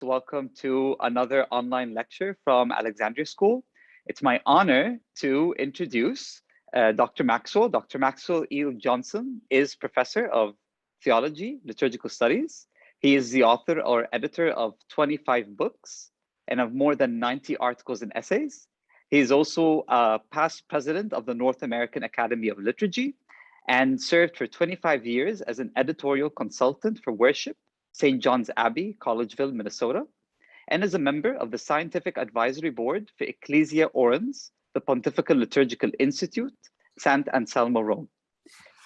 Welcome to another online lecture from Alexandria School. It's my honor to introduce Dr. Maxwell. Dr. Maxwell E. Johnson is Professor of Theology, Liturgical Studies. He is the author or editor of 25 books and of more than 90 articles and essays. He is also past president of the North American Academy of Liturgy and served for 25 years as an editorial consultant for worship, St. John's Abbey, Collegeville, Minnesota, and is a member of the Scientific Advisory Board for Ecclesia Orans, the Pontifical Liturgical Institute, Sant Anselmo, Rome.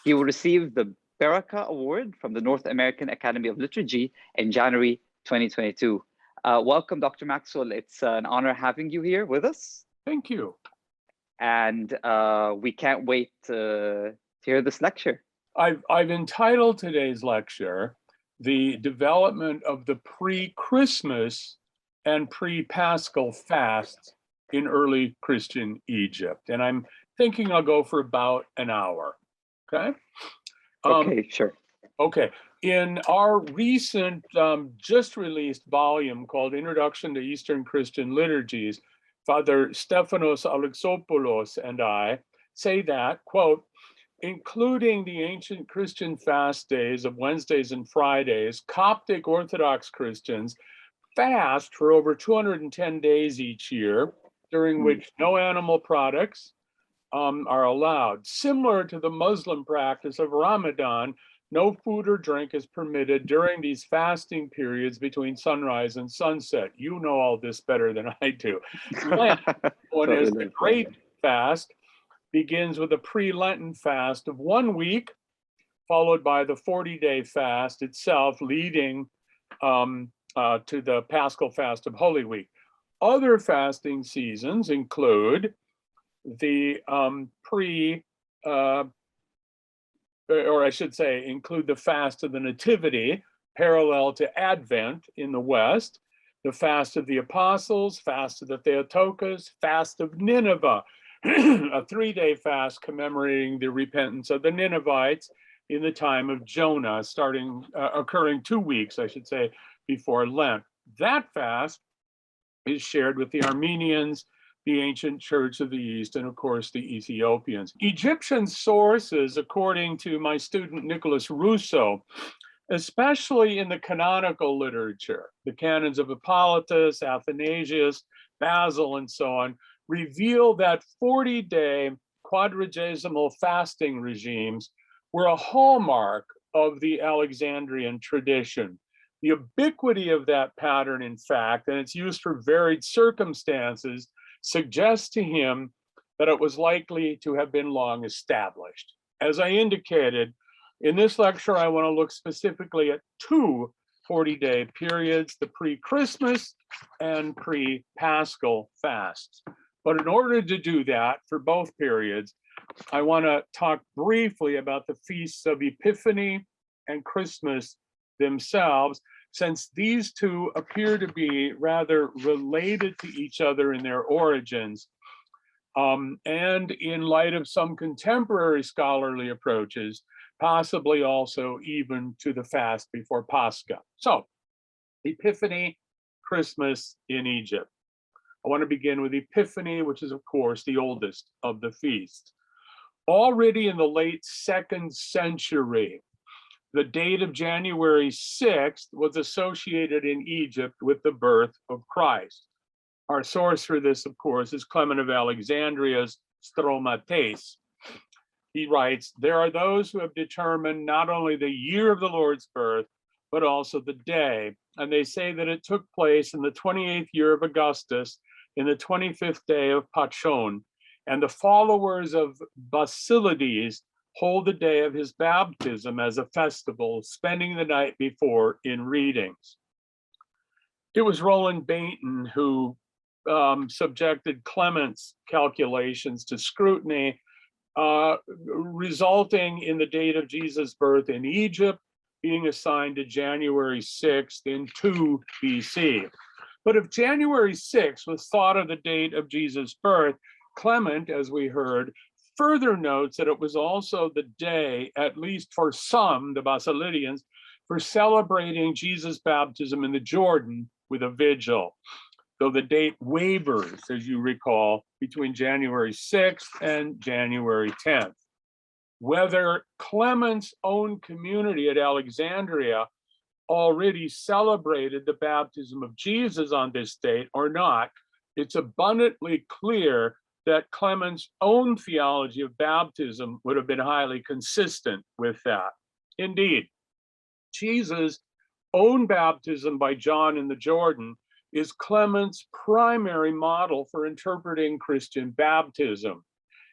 He will receive the Baraka Award from the North American Academy of Liturgy in January 2022. Welcome, Dr. Maxwell. It's an honor having you here with us. Thank you. And we can't wait to hear this lecture. I've entitled today's lecture, The Development of the Pre-Christmas and Pre-Paschal Fasts in Early Christian Egypt. And I'm thinking I'll go for about an hour, okay? Okay, sure. Okay, in our recent, just released volume called Introduction to Eastern Christian Liturgies, Father Stephanos Alexopoulos and I say that, quote, including the ancient Christian fast days of Wednesdays and Fridays, Coptic Orthodox Christians fast for over 210 days each year, during which no animal products are allowed. Similar to the Muslim practice of Ramadan, no food or drink is permitted during these fasting periods between sunrise and sunset. You know all this better than I do. Lent, known as the Great Fast, begins with a pre-Lenten fast of 1 week, followed by the 40-day fast itself, leading to the Paschal fast of Holy Week. Other fasting seasons include the include the fast of the Nativity, parallel to Advent in the West, the fast of the Apostles, fast of the Theotokos, fast of Nineveh, a 3-day fast commemorating the repentance of the Ninevites in the time of Jonah, occurring 2 weeks, I should say, before Lent. That fast is shared with the Armenians, the ancient Church of the East, and of course the Ethiopians. Egyptian sources, according to my student Nicholas Russo, especially in the canonical literature, the canons of Hippolytus, Athanasius, Basil, and so on, reveal that 40-day quadragesimal fasting regimes were a hallmark of the Alexandrian tradition. The ubiquity of that pattern, in fact, and its use for varied circumstances, suggests to him that it was likely to have been long established. As I indicated, in this lecture, I want to look specifically at 2 40-day periods, the pre-Christmas and pre-Paschal fasts. But in order to do that for both periods, I want to talk briefly about the feasts of Epiphany and Christmas themselves, since these two appear to be rather related to each other in their origins, and in light of some contemporary scholarly approaches, possibly also even to the fast before Pascha. So, Epiphany, Christmas in Egypt. I want to begin with Epiphany, which is, of course, the oldest of the feasts. Already in the late 2nd century, the date of January 6th was associated in Egypt with the birth of Christ. Our source for this, of course, is Clement of Alexandria's Stromates. He writes, there are those who have determined not only the year of the Lord's birth, but also the day. And they say that it took place in the 28th year of Augustus, in the 25th day of Pachon. And the followers of Basilides hold the day of his baptism as a festival, spending the night before in readings. It was Roland Bainton who subjected Clement's calculations to scrutiny, resulting in the date of Jesus' birth in Egypt being assigned to January 6th in 2 BC. But if January 6th was thought of the date of Jesus' birth, Clement, as we heard, further notes that it was also the day, at least for some, the Basilidians, for celebrating Jesus' baptism in the Jordan, with a vigil, though the date wavers, as you recall, between January 6th and January 10th. Whether Clement's own community at Alexandria already celebrated the baptism of Jesus on this date or not, it's abundantly clear that Clement's own theology of baptism would have been highly consistent with that. Indeed, Jesus' own baptism by John in the Jordan is Clement's primary model for interpreting Christian baptism,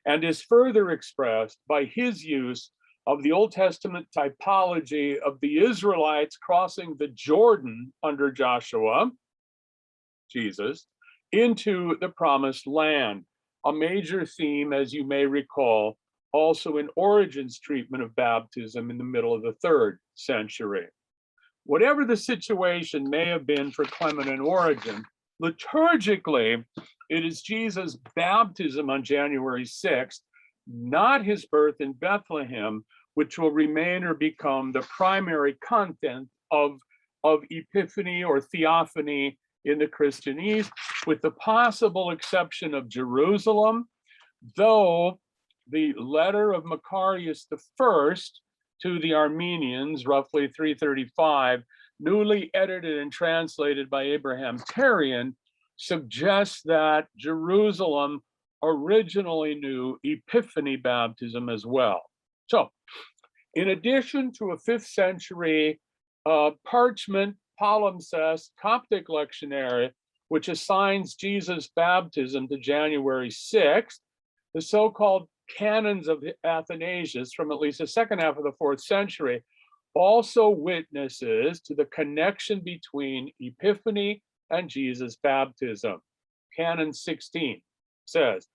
and is further expressed by his use of the Old Testament typology of the Israelites crossing the Jordan under Joshua, Jesus, into the promised land, a major theme, as you may recall, also in Origen's treatment of baptism in the middle of the 3rd century. Whatever the situation may have been for Clement and Origen, liturgically, it is Jesus' baptism on January 6th, not his birth in Bethlehem, which will remain or become the primary content of Epiphany or Theophany in the Christian East, with the possible exception of Jerusalem, though the letter of Macarius I to the Armenians, roughly 335, newly edited and translated by Abraham Terrian, suggests that Jerusalem originally knew Epiphany baptism as well. So, in addition to a 5th century parchment palimpsest Coptic lectionary, which assigns Jesus' baptism to January 6th, the so-called canons of Athanasius from at least the second half of the 4th century also witnesses to the connection between Epiphany and Jesus' baptism. Canon 16 says,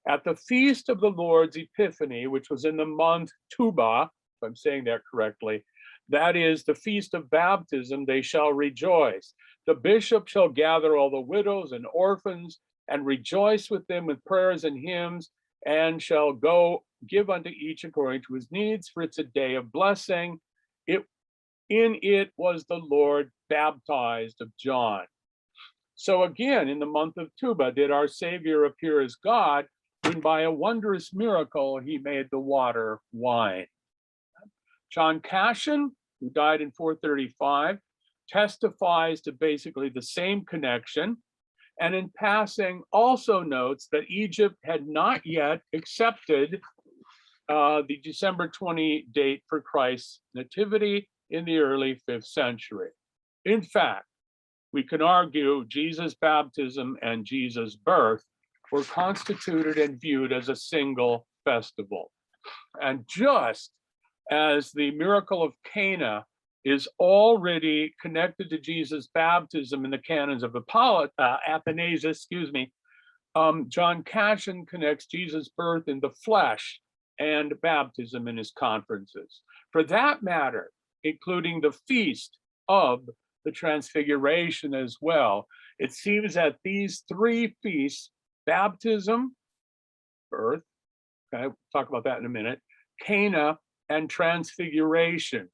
at the feast of the Lord's Epiphany, which was in the month Tuba, if I'm saying that correctly, that is the feast of baptism, they shall rejoice. The bishop shall gather all the widows and orphans and rejoice with them with prayers and hymns, and shall go give unto each according to his needs, for it's a day of blessing. In it was the Lord baptized of John. So again, in the month of Tuba, did our Savior appear as God, when by a wondrous miracle he made the water wine. John Cassian, who died in 435, testifies to basically the same connection, and in passing also notes that Egypt had not yet accepted the December 20 date for Christ's nativity in the early 5th century. In fact, we can argue Jesus' baptism and Jesus' birth were constituted and viewed as a single festival. And just as the miracle of Cana is already connected to Jesus' baptism in the canons of Athanasius, John Cassian connects Jesus' birth in the flesh and baptism in his conferences. For that matter, including the feast of the Transfiguration as well, it seems that these 3 feasts, baptism, birth, okay, we'll talk about that in a minute, Cana, and Transfiguration,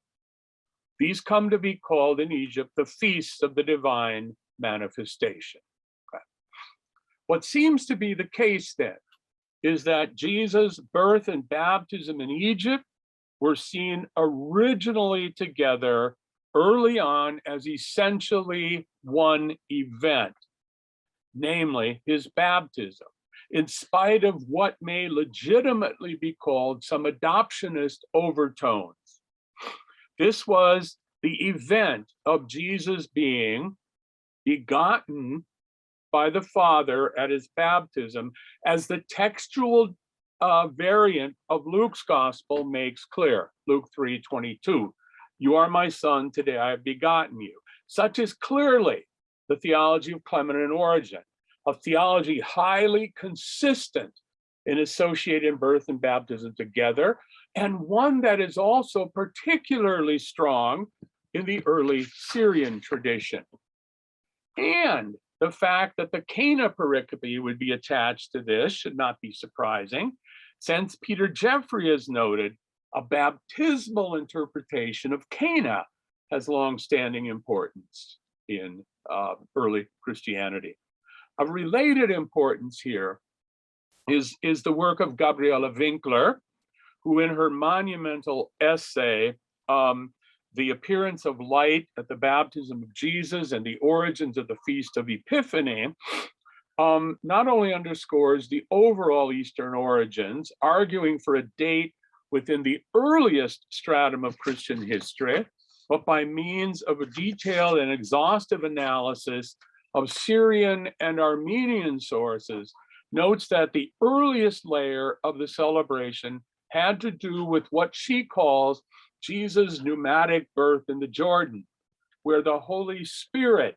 these come to be called in Egypt the feasts of the divine manifestation. Okay. What seems to be the case then is that Jesus' birth and baptism in Egypt were seen originally together early on as essentially one event, namely his baptism, in spite of what may legitimately be called some adoptionist overtones. This was the event of Jesus being begotten by the Father at his baptism, as the textual variant of Luke's gospel makes clear. Luke 3:22, you are my son, today I have begotten you. Such is clearly the theology of Clement and Origen, a theology highly consistent in associating birth and baptism together, and one that is also particularly strong in the early Syrian tradition. And the fact that the Cana pericope would be attached to this should not be surprising, since Peter Jeffrey has noted a baptismal interpretation of Cana has long-standing importance in early Christianity. Of related importance here is the work of Gabriela Winkler, who in her monumental essay, The Appearance of Light at the Baptism of Jesus and the Origins of the Feast of Epiphany, not only underscores the overall Eastern origins, arguing for a date within the earliest stratum of Christian history, but by means of a detailed and exhaustive analysis of Syrian and Armenian sources, notes that the earliest layer of the celebration had to do with what she calls Jesus' pneumatic birth in the Jordan, where the Holy Spirit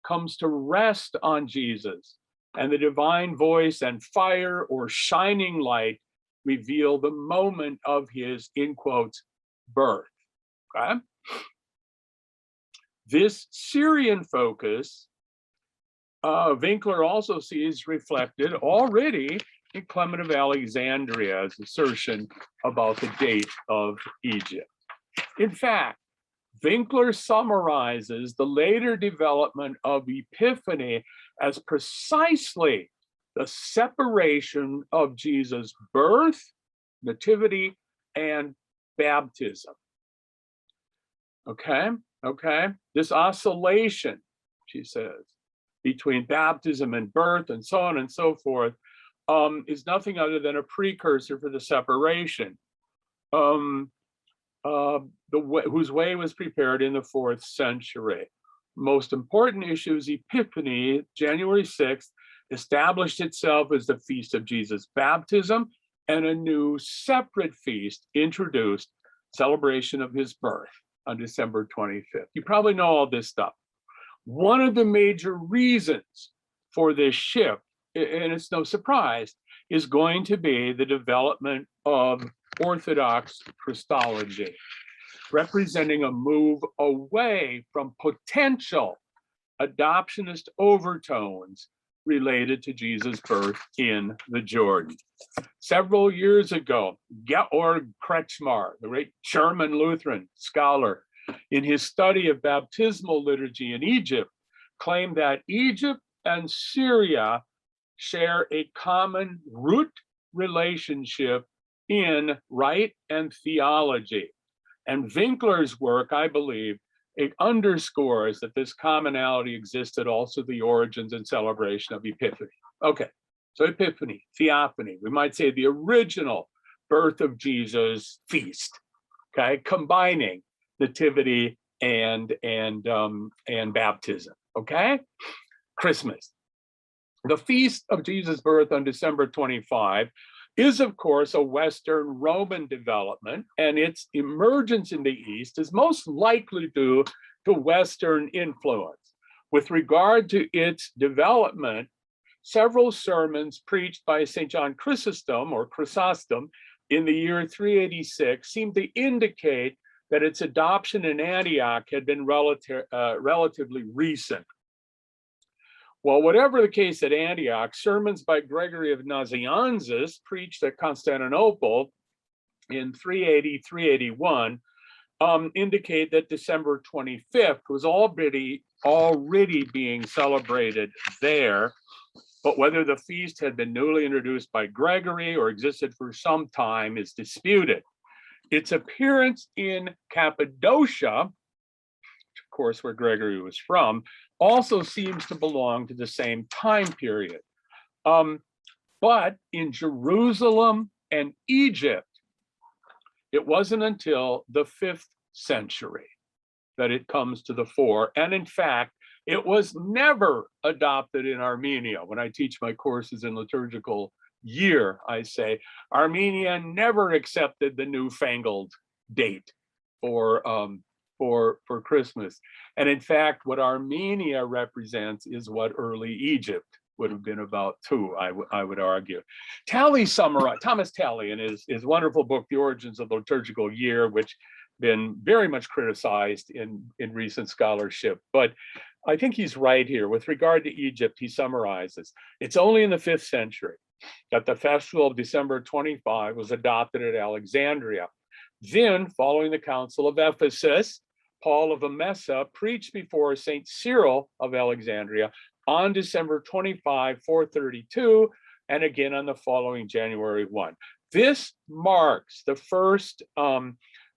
comes to rest on Jesus, and the divine voice and fire or shining light reveal the moment of his, in quotes, birth. Okay? This Syrian focus, Winkler also sees reflected already in Clement of Alexandria's assertion about the date of Egypt. In fact, Winkler summarizes the later development of Epiphany as precisely the separation of Jesus' birth, nativity, and baptism. Okay? This oscillation, she says, between baptism and birth and so on and so forth, is nothing other than a precursor for the separation, whose way was prepared in the 4th century. Most important issues, Epiphany, January 6th, established itself as the feast of Jesus' baptism, and a new separate feast introduced, celebration of his birth on December 25th. You probably know all this stuff. One of the major reasons for this shift, and it's no surprise, is going to be the development of Orthodox Christology, representing a move away from potential adoptionist overtones related to Jesus' birth in the Jordan. Several years ago, Georg Kretschmar, the great German Lutheran scholar, in his study of baptismal liturgy in Egypt, claimed that Egypt and Syria share a common root relationship in rite and theology. And Winkler's work, I believe, it underscores that this commonality existed also the origins and celebration of Epiphany. Okay, so Epiphany, Theophany, we might say the original birth of Jesus feast, okay, combining nativity and baptism, okay? Christmas. The feast of Jesus' birth on December 25 is, of course, a Western Roman development, and its emergence in the East is most likely due to Western influence. With regard to its development, several sermons preached by St. John Chrysostom in the year 386 seem to indicate that its adoption in Antioch had been relatively recent. Well, whatever the case at Antioch, sermons by Gregory of Nazianzus preached at Constantinople in 380, 381 indicate that December 25th was already being celebrated there, but whether the feast had been newly introduced by Gregory or existed for some time is disputed. Its appearance in Cappadocia, of course, where Gregory was from, also seems to belong to the same time period. But in Jerusalem and Egypt, it wasn't until the 5th century that it comes to the fore. And in fact, it was never adopted in Armenia. When I teach my courses in liturgical year, I say, Armenia never accepted the newfangled date for Christmas. And in fact, what Armenia represents is what early Egypt would have been about too, I would argue. Thomas Talley in his wonderful book, The Origins of the Liturgical Year, which been very much criticized in recent scholarship. But I think he's right here. With regard to Egypt, he summarizes, it's only in the 5th century that the festival of December 25 was adopted at Alexandria. Then, following the Council of Ephesus, Paul of Emesa preached before St. Cyril of Alexandria on December 25, 432, and again on the following January 1. This marks the first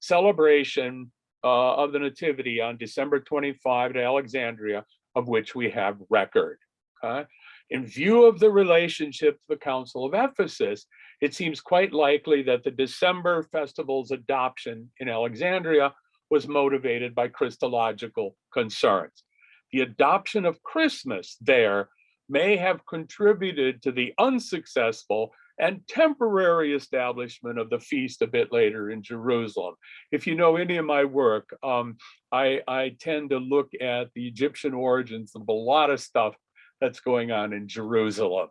celebration of the Nativity on December 25 at Alexandria, of which we have record. Okay? In view of the relationship to the Council of Ephesus, it seems quite likely that the December festival's adoption in Alexandria was motivated by Christological concerns. The adoption of Christmas there may have contributed to the unsuccessful and temporary establishment of the feast a bit later in Jerusalem. If you know any of my work, I tend to look at the Egyptian origins of a lot of stuff that's going on in Jerusalem,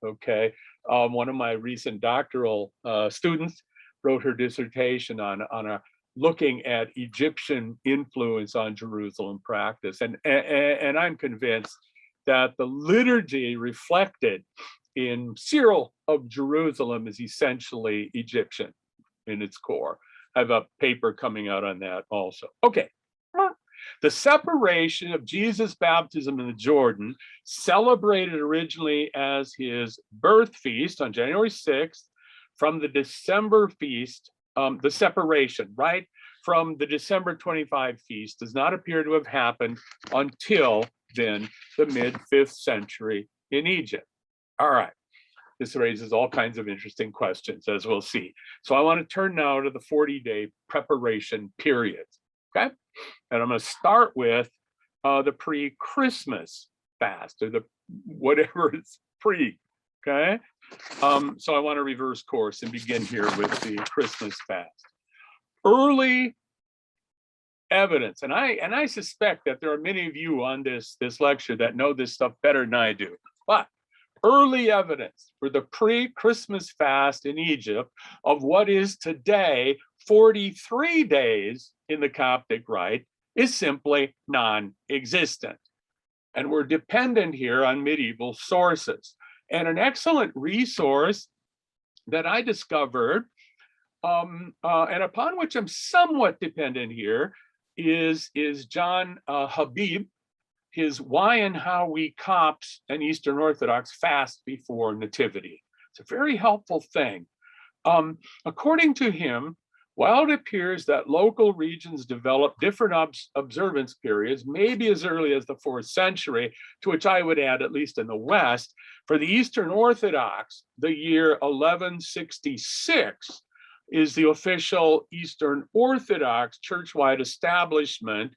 okay? One of my recent doctoral students wrote her dissertation on looking at Egyptian influence on Jerusalem practice. And I'm convinced that the liturgy reflected in Cyril of Jerusalem is essentially Egyptian in its core. I have a paper coming out on that also. Okay. The separation of Jesus' baptism in the Jordan, celebrated originally as his birth feast on January 6th, from the December feast, the separation, right, from the December 25 feast does not appear to have happened until then, the mid-5th century in Egypt. All right, this raises all kinds of interesting questions, as we'll see. So I want to turn now to the 40-day preparation period, okay? And I'm going to start with the pre-Christmas fast, or the whatever it's pre, okay? So I want to reverse course and begin here with the Christmas fast. Early evidence, and I suspect that there are many of you on this lecture that know this stuff better than I do, but early evidence for the pre-Christmas fast in Egypt of what is today 43 days in the Coptic Rite is simply non-existent. And we're dependent here on medieval sources. And an excellent resource that I discovered, and upon which I'm somewhat dependent here, is John Habib, his Why and How We Copts and Eastern Orthodox Fast Before Nativity. It's a very helpful thing. According to him, while it appears that local regions developed different observance periods, maybe as early as the 4th century, to which I would add, at least in the West, for the Eastern Orthodox, the year 1166 is the official Eastern Orthodox church-wide establishment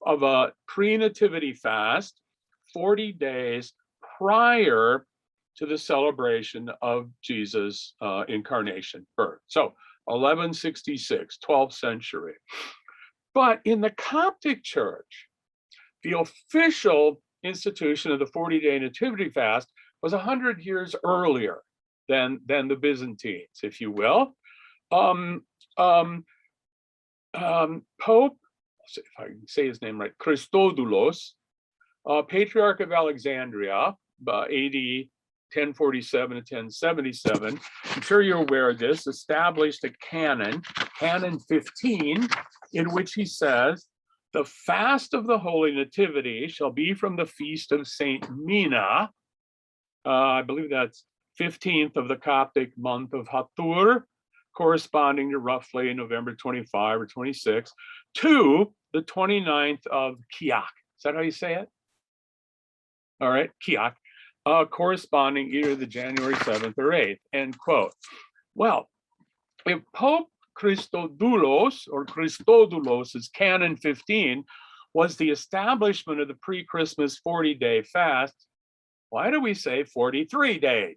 of a pre-nativity fast 40 days prior to the celebration of Jesus' incarnation birth. So 1166, 12th century. But in the Coptic Church, the official institution of the 40-day nativity fast was 100 years earlier than the Byzantines, if you will. Pope, if I can say his name right, Christodoulos, Patriarch of Alexandria, AD 1047 to 1077, I'm sure you're aware of this, established a canon, Canon 15, in which he says, the fast of the Holy Nativity shall be from the feast of Saint Mina, I believe that's 15th of the Coptic month of Hatur, corresponding to roughly November 25 or 26, to the 29th of Kiak. Is that how you say it? All right, Kiak, corresponding either the January 7th or 8th, end quote. Well, if Pope Christodoulos' Canon 15 was the establishment of the pre-Christmas 40-day fast, why do we say 43 days?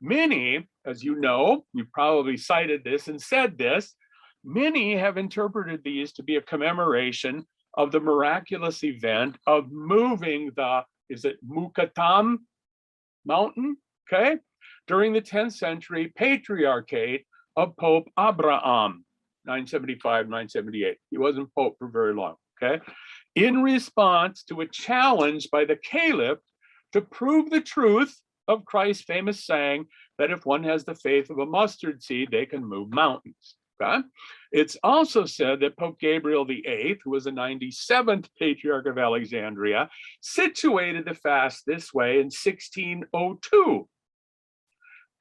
Many, as you know, you probably cited this and said this, many have interpreted these to be a commemoration of the miraculous event of moving the, is it Mukatam mountain? Okay, during the 10th century patriarchate of Pope Abraham, 975, 978. He wasn't Pope for very long, okay? In response to a challenge by the Caliph to prove the truth of Christ's famous saying that if one has the faith of a mustard seed, they can move mountains, Okay? It's also said that Pope Gabriel VIII, who was the 97th Patriarch of Alexandria, situated the fast this way in 1602,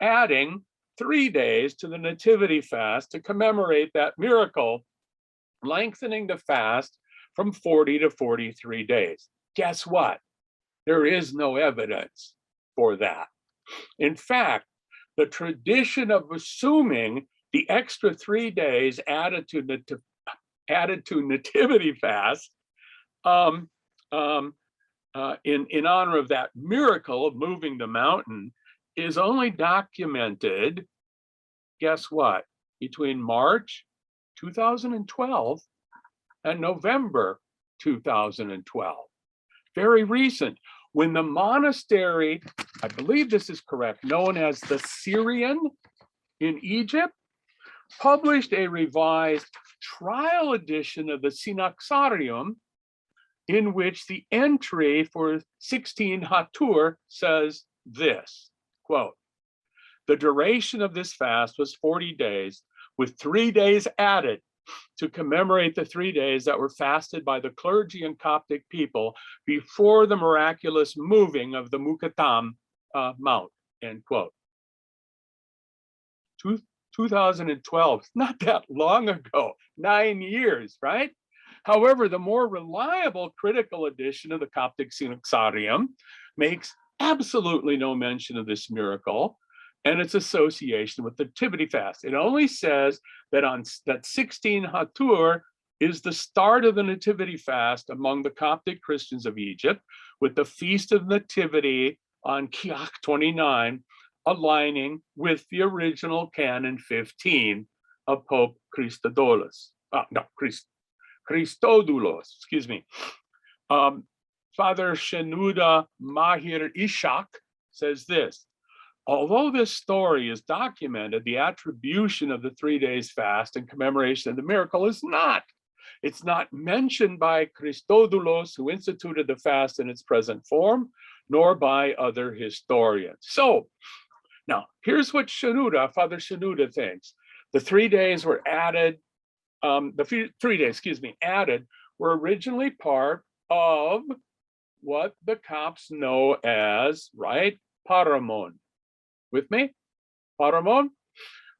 adding 3 days to the Nativity fast to commemorate that miracle, lengthening the fast from 40 to 43 days. Guess what? There is no evidence for that. In fact, the tradition of assuming the extra 3 days added to Nativity fast in honor of that miracle of moving the mountain is only documented, guess what, between March 2012 and November 2012. Very recent, when the monastery, I believe this is correct, known as the Syrian in Egypt, published a revised trial edition of the Synaxarium, in which the entry for 16 Hatur says this, quote, "The duration of this fast was 40 days, with 3 days added to commemorate the 3 days that were fasted by the clergy and Coptic people before the miraculous moving of the Mukatam Mount," end quote. 2012, not that long ago, 9 years, right? However, the more reliable critical edition of the Coptic Synaxarium makes absolutely no mention of this miracle and its association with the Nativity fast. It only says that 16 Hatur is the start of the Nativity fast among the Coptic Christians of Egypt, with the Feast of Nativity on Kiach 29 aligning with the original Canon 15 of Pope Christodoulos. Christodoulos, excuse me. Father Shenouda Mahir Ishak says this: although this story is documented, the attribution of the 3 days fast in commemoration of the miracle is not. It's not mentioned by Christodoulos, who instituted the fast in its present form, nor by other historians. So, now here's what Father Shenouda thinks. The 3 days were added, added were originally part of what the Copts know as, right, Paramon. With me? Paramon,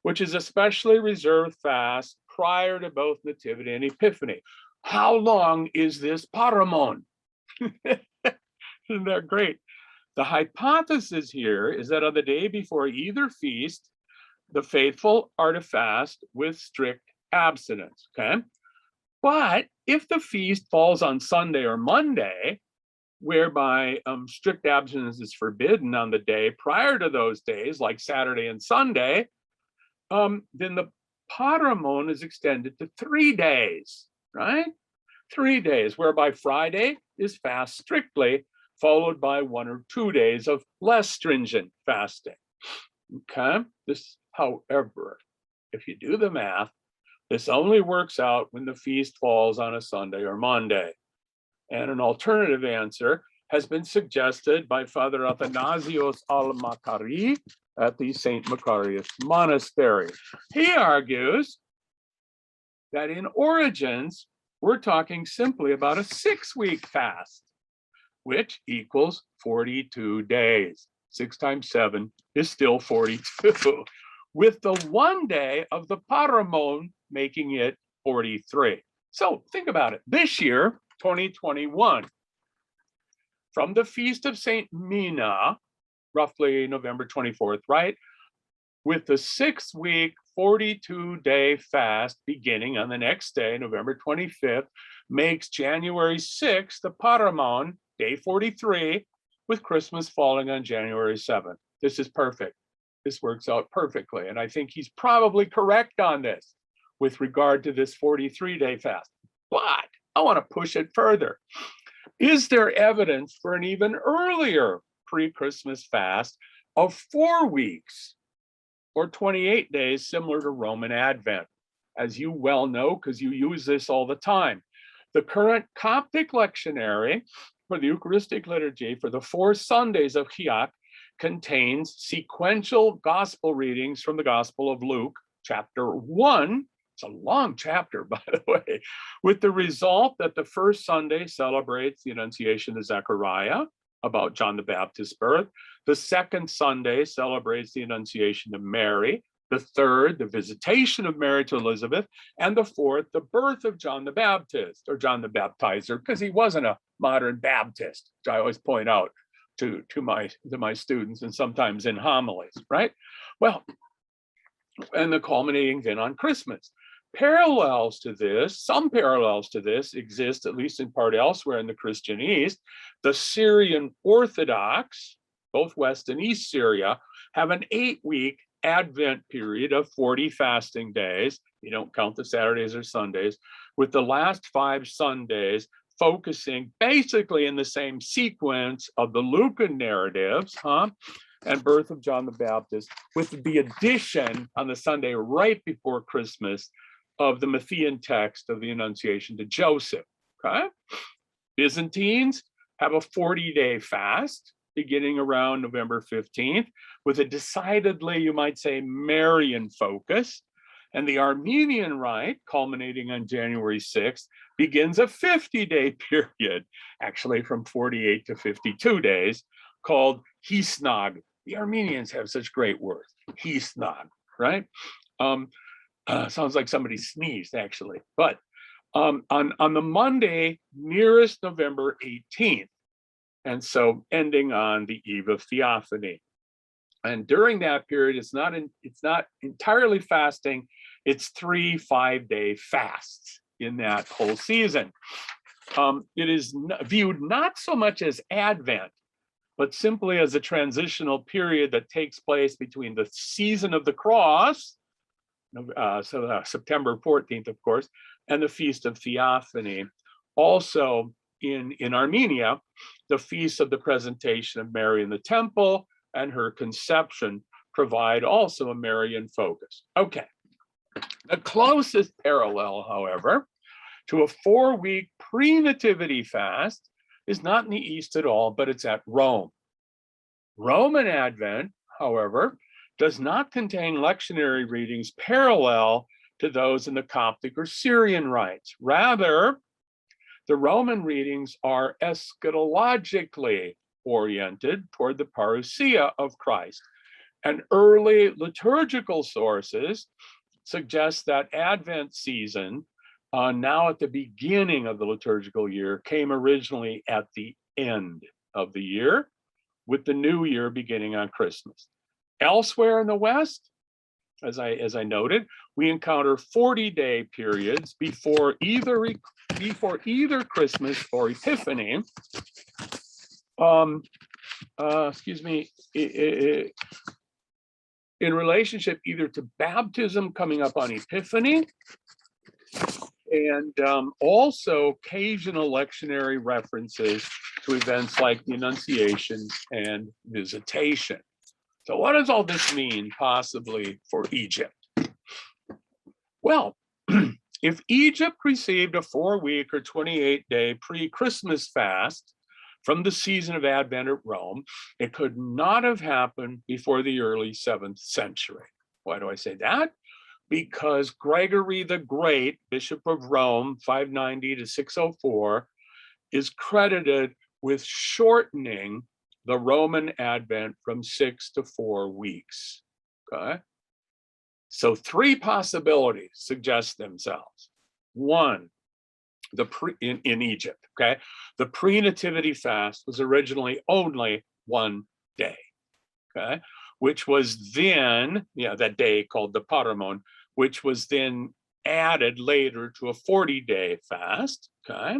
which is a specially reserved fast prior to both Nativity and Epiphany. How long is this Paramon? Isn't that great? The hypothesis here is that on the day before either feast, the faithful are to fast with strict abstinence, okay? But if the feast falls on Sunday or Monday, whereby strict abstinence is forbidden on the day prior to those days, like Saturday and Sunday, then the Paramon is extended to 3 days, right? 3 days, whereby Friday is fast strictly, followed by 1 or 2 days of less stringent fasting, okay? This, however, if you do the math, this only works out when the feast falls on a Sunday or Monday. And an alternative answer has been suggested by Father Athanasius al-Makari at the St. Macarius Monastery. He argues that in Origins, we're talking simply about a 6-week fast, which equals 42 days. 6 times 7 is still 42, with the 1 day of the Paramon making it 43. So think about it. This year, 2021, from the Feast of St. Mina, roughly November 24th, right? With the 6-week, 42-day fast beginning on the next day, November 25th, makes January 6th the Paramon, day 43, with Christmas falling on January 7th. This is perfect. This works out perfectly. And I think he's probably correct on this with regard to this 43-day fast. But I want to push it further. Is there evidence for an even earlier pre-Christmas fast of 4 weeks or 28 days, similar to Roman Advent? As you well know, because you use this all the time. The current Coptic lectionary for the Eucharistic liturgy for the 4 Sundays of Chiach contains sequential gospel readings from the Gospel of Luke, chapter 1, It's a long chapter, by the way, with the result that the first Sunday celebrates the Annunciation of Zechariah, about John the Baptist's birth. The second Sunday celebrates the Annunciation of Mary. The third, the visitation of Mary to Elizabeth. And the fourth, the birth of John the Baptist, or John the Baptizer, because he wasn't a modern Baptist, which I always point out to my students, and sometimes in homilies, right? Well, and the culminating then on Christmas. Parallels to this, some parallels to this exist, at least in part elsewhere in the Christian East. The Syrian Orthodox, both West and East Syria, have an 8-week Advent period of 40 fasting days. You don't count the Saturdays or Sundays, with the last 5 Sundays focusing basically in the same sequence of the Lucan narratives, and birth of John the Baptist, with the addition on the Sunday right before Christmas of the Matthean text of the Annunciation to Joseph. Okay, Byzantines have a 40-day fast beginning around November 15th, with a decidedly, you might say, Marian focus. And the Armenian Rite, culminating on January 6th, begins a 50-day period, actually from 48 to 52 days, called Hisnog. The Armenians have such great words, Hisnog, right? Sounds like somebody sneezed, actually. But on the Monday nearest November 18th, and so ending on the eve of Theophany. And during that period, it's not entirely fasting. It's 3 5-day fasts in that whole season. It is viewed not so much as Advent, but simply as a transitional period that takes place between the season of the cross, September 14th, of course, and the Feast of Theophany. Also in Armenia, the Feast of the Presentation of Mary in the Temple and her conception provide also a Marian focus. Okay, the closest parallel, however, to a 4-week pre-nativity fast is not in the East at all, but it's at Rome. Roman Advent, however, does not contain lectionary readings parallel to those in the Coptic or Syrian rites. Rather, the Roman readings are eschatologically oriented toward the parousia of Christ. And early liturgical sources suggest that Advent season, now at the beginning of the liturgical year, came originally at the end of the year, with the new year beginning on Christmas. Elsewhere in the West, as I noted, we encounter 40-day periods before either Christmas or Epiphany. In relationship either to baptism coming up on Epiphany, and also occasional lectionary references to events like the Annunciation and Visitation. So what does all this mean possibly for Egypt? Well, if Egypt received a 4-week or 28-day pre-Christmas fast from the season of Advent at Rome, it could not have happened before the early 7th century. Why do I say that? Because Gregory the Great, Bishop of Rome, 590 to 604, is credited with shortening the Roman Advent from 6 to 4 weeks. Okay, so 3 possibilities suggest themselves. One, in Egypt, okay, the pre-nativity fast was originally only 1 day, okay, which was then, that day called the Paramon, which was then added later to a 40-day fast, okay,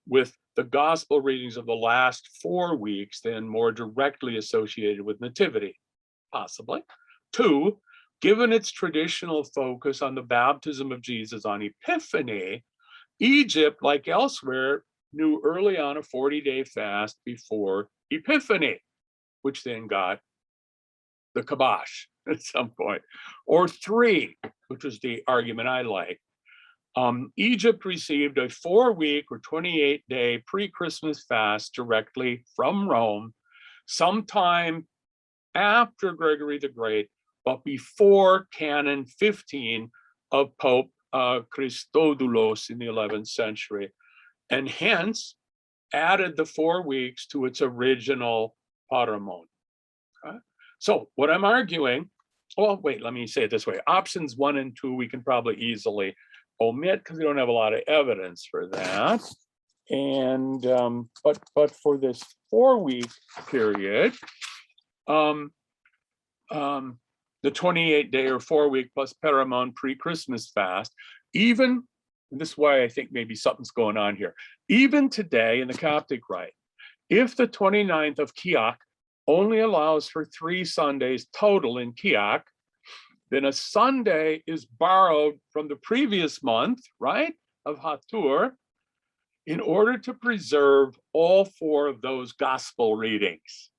with the gospel readings of the last 4 weeks then more directly associated with nativity, possibly. 2, given its traditional focus on the baptism of Jesus on Epiphany, Egypt, like elsewhere, knew early on a 40-day fast before Epiphany, which then got the kibosh at some point. Or 3, which was the argument I like, Egypt received a 4-week or 28-day pre-Christmas fast directly from Rome sometime after Gregory the Great but before Canon 15 of Pope Christodoulos in the 11th century, and hence added the 4 weeks to its original paramon. Okay? So what I'm arguing, well, wait, let me say it this way. Options 1 and 2, we can probably easily omit because we don't have a lot of evidence for that. And but for this 4-week period, the 28-day or 4-week plus paramon pre-Christmas fast, even, and this is why I think maybe something's going on here, even today in the Coptic Rite, if the 29th of Kiak only allows for 3 Sundays total in Kiak, then a Sunday is borrowed from the previous month, right, of Hatur, in order to preserve all 4 of those gospel readings.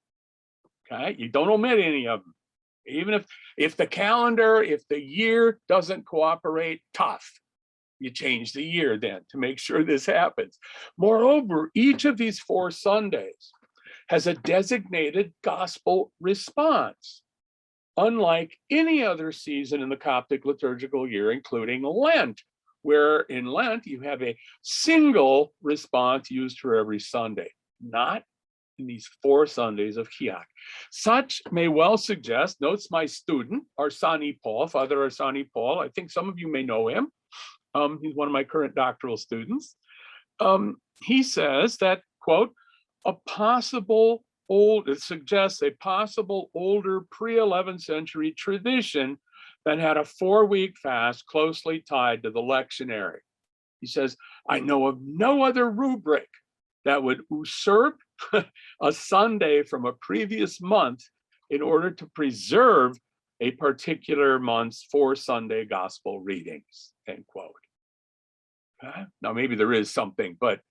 Okay, you don't omit any of them. Even if the calendar, if the year doesn't cooperate, tough. You change the year then to make sure this happens. Moreover, each of these 4 Sundays has a designated gospel response, unlike any other season in the Coptic liturgical year, including Lent, where in Lent you have a single response used for every Sunday, not in these 4 Sundays of Kiak. Such may well suggest, notes my student, Arsani Paul, Father Arsani Paul, I think some of you may know him. He's one of my current doctoral students. He says that, quote, it suggests a possible older pre-11th century tradition that had a 4-week fast closely tied to the lectionary. He says, I know of no other rubric that would usurp a Sunday from a previous month in order to preserve a particular month's 4 Sunday gospel readings, end quote. Now, maybe there is something, but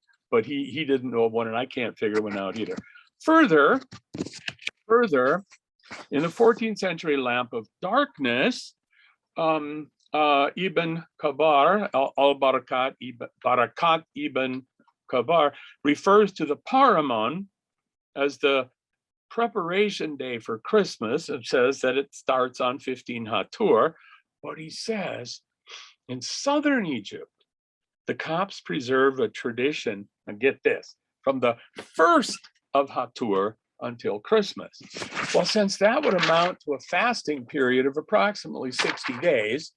he didn't know of one, and I can't figure one out either. Further, in the 14th century lamp of darkness, Ibn Kabar, al-Barakat Ibn Kabar, refers to the paramon as the preparation day for Christmas, and says that it starts on 15 Hatur. But he says, in southern Egypt, the Copts preserve a tradition, and get this, from the 1st of Hatur until Christmas. Well, since that would amount to a fasting period of approximately 60 days,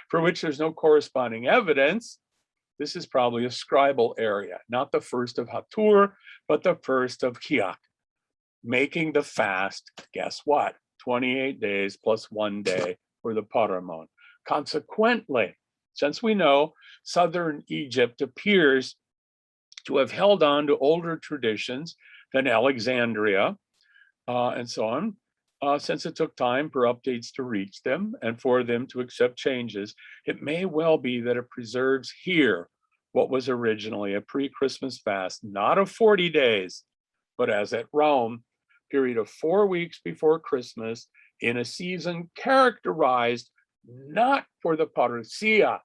for which there's no corresponding evidence, this is probably a scribal area, not the 1st of Hatur, but the 1st of Kiak, making the fast, guess what, 28 days plus 1 day for the paramon. Consequently, since we know southern Egypt appears to have held on to older traditions than Alexandria and so on, since it took time for updates to reach them and for them to accept changes, it may well be that it preserves here what was originally a pre-Christmas fast, not of 40 days, but as at Rome, period of 4 weeks before Christmas, in a season characterized not for the parousia,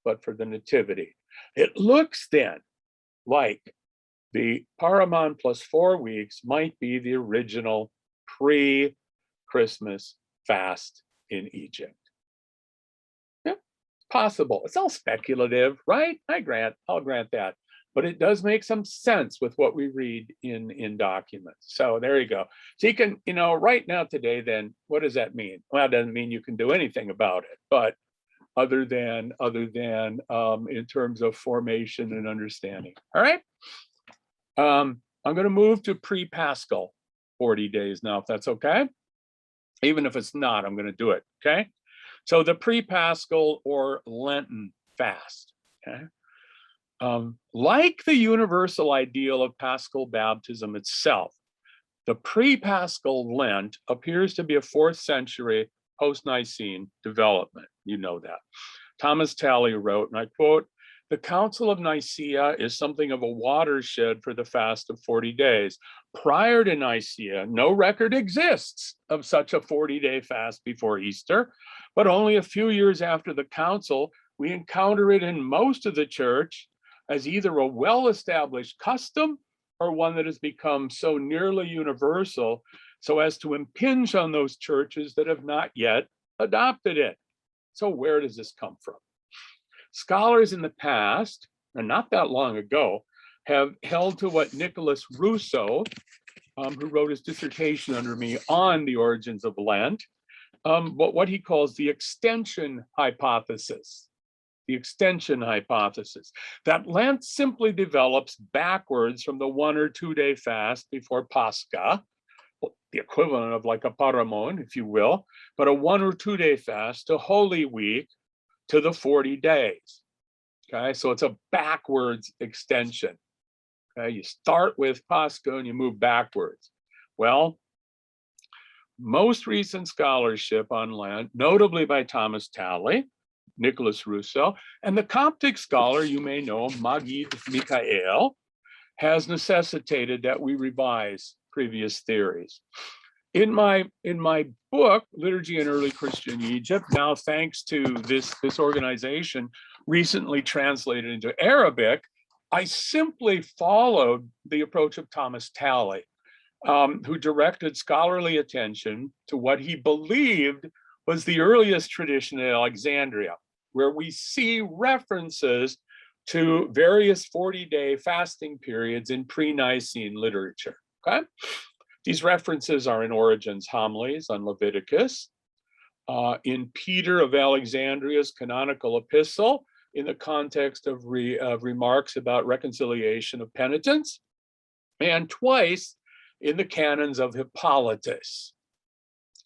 but for the nativity. It looks then like the paramon plus 4 weeks might be the original pre-Christmas fast in Egypt. Yeah, possible. It's all speculative, right? I'll grant that. But it does make some sense with what we read in documents. So there you go. So you can, right now today, then, what does that mean? Well, it doesn't mean you can do anything about it, but other than in terms of formation and understanding. All right. I'm going to move to pre-Paschal 40 days now, if that's okay. Even if it's not, I'm going to do it. Okay. So the pre-Paschal or Lenten fast. Okay. Like the universal ideal of Paschal baptism itself, the pre-Paschal Lent appears to be a 4th century post-Nicene development. You know that. Thomas Talley wrote, and I quote, "The Council of Nicaea is something of a watershed for the fast of 40 days. Prior to Nicaea, no record exists of such a 40-day fast before Easter, but only a few years after the council, we encounter it in most of the church as either a well-established custom or one that has become so nearly universal so as to impinge on those churches that have not yet adopted it. So where does this come from? Scholars in the past, and not that long ago, have held to what Nicholas Rousseau, who wrote his dissertation under me on the origins of Lent, but what he calls the extension hypothesis. The extension hypothesis, that Lent simply develops backwards from the 1 or 2 day fast before Pascha, the equivalent of like a paramon, if you will, but a 1 or 2 day fast to Holy Week to the 40 days. Okay, so it's a backwards extension. Okay, you start with Pascha and you move backwards. Well, most recent scholarship on Lent, notably by Thomas Talley, Nicholas Rousseau, and the Coptic scholar you may know, Magid Mikhael, has necessitated that we revise previous theories. In my book, Liturgy in Early Christian Egypt, now thanks to this organization, recently translated into Arabic, I simply followed the approach of Thomas Talley, who directed scholarly attention to what he believed was the earliest tradition in Alexandria, where we see references to various 40-day fasting periods in pre-Nicene literature. Okay, these references are in Origen's homilies on Leviticus, in Peter of Alexandria's canonical epistle, in the context of remarks about reconciliation of penitents, and twice in the canons of Hippolytus.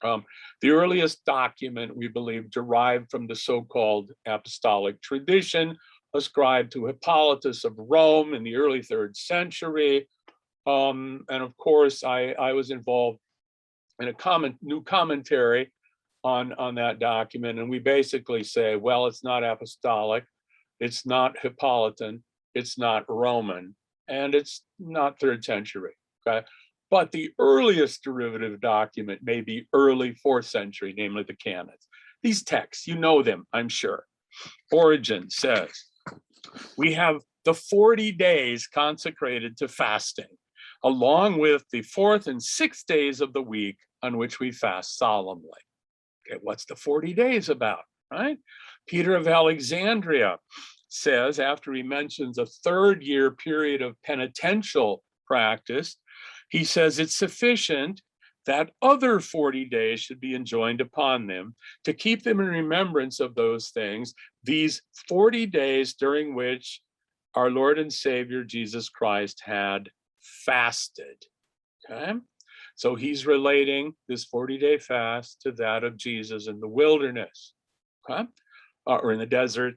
The earliest document, we believe, derived from the so-called apostolic tradition ascribed to Hippolytus of Rome in the early 3rd century. And of course, I was involved in a new commentary on that document. And we basically say, well, it's not apostolic, it's not Hippolytan, it's not Roman, and it's not 3rd century, okay? But the earliest derivative document may be early 4th century, namely the canons. These texts, you know them, I'm sure. Origen says, we have the 40 days consecrated to fasting, along with the 4th and 6th days of the week on which we fast solemnly. Okay, what's the 40 days about, right? Peter of Alexandria says, after he mentions a 3rd year period of penitential practice, he says it's sufficient that other 40 days should be enjoined upon them to keep them in remembrance of those things, these 40 days during which our Lord and Savior Jesus Christ had fasted. Okay, so he's relating this 40-day fast to that of Jesus in the wilderness, okay, or in the desert.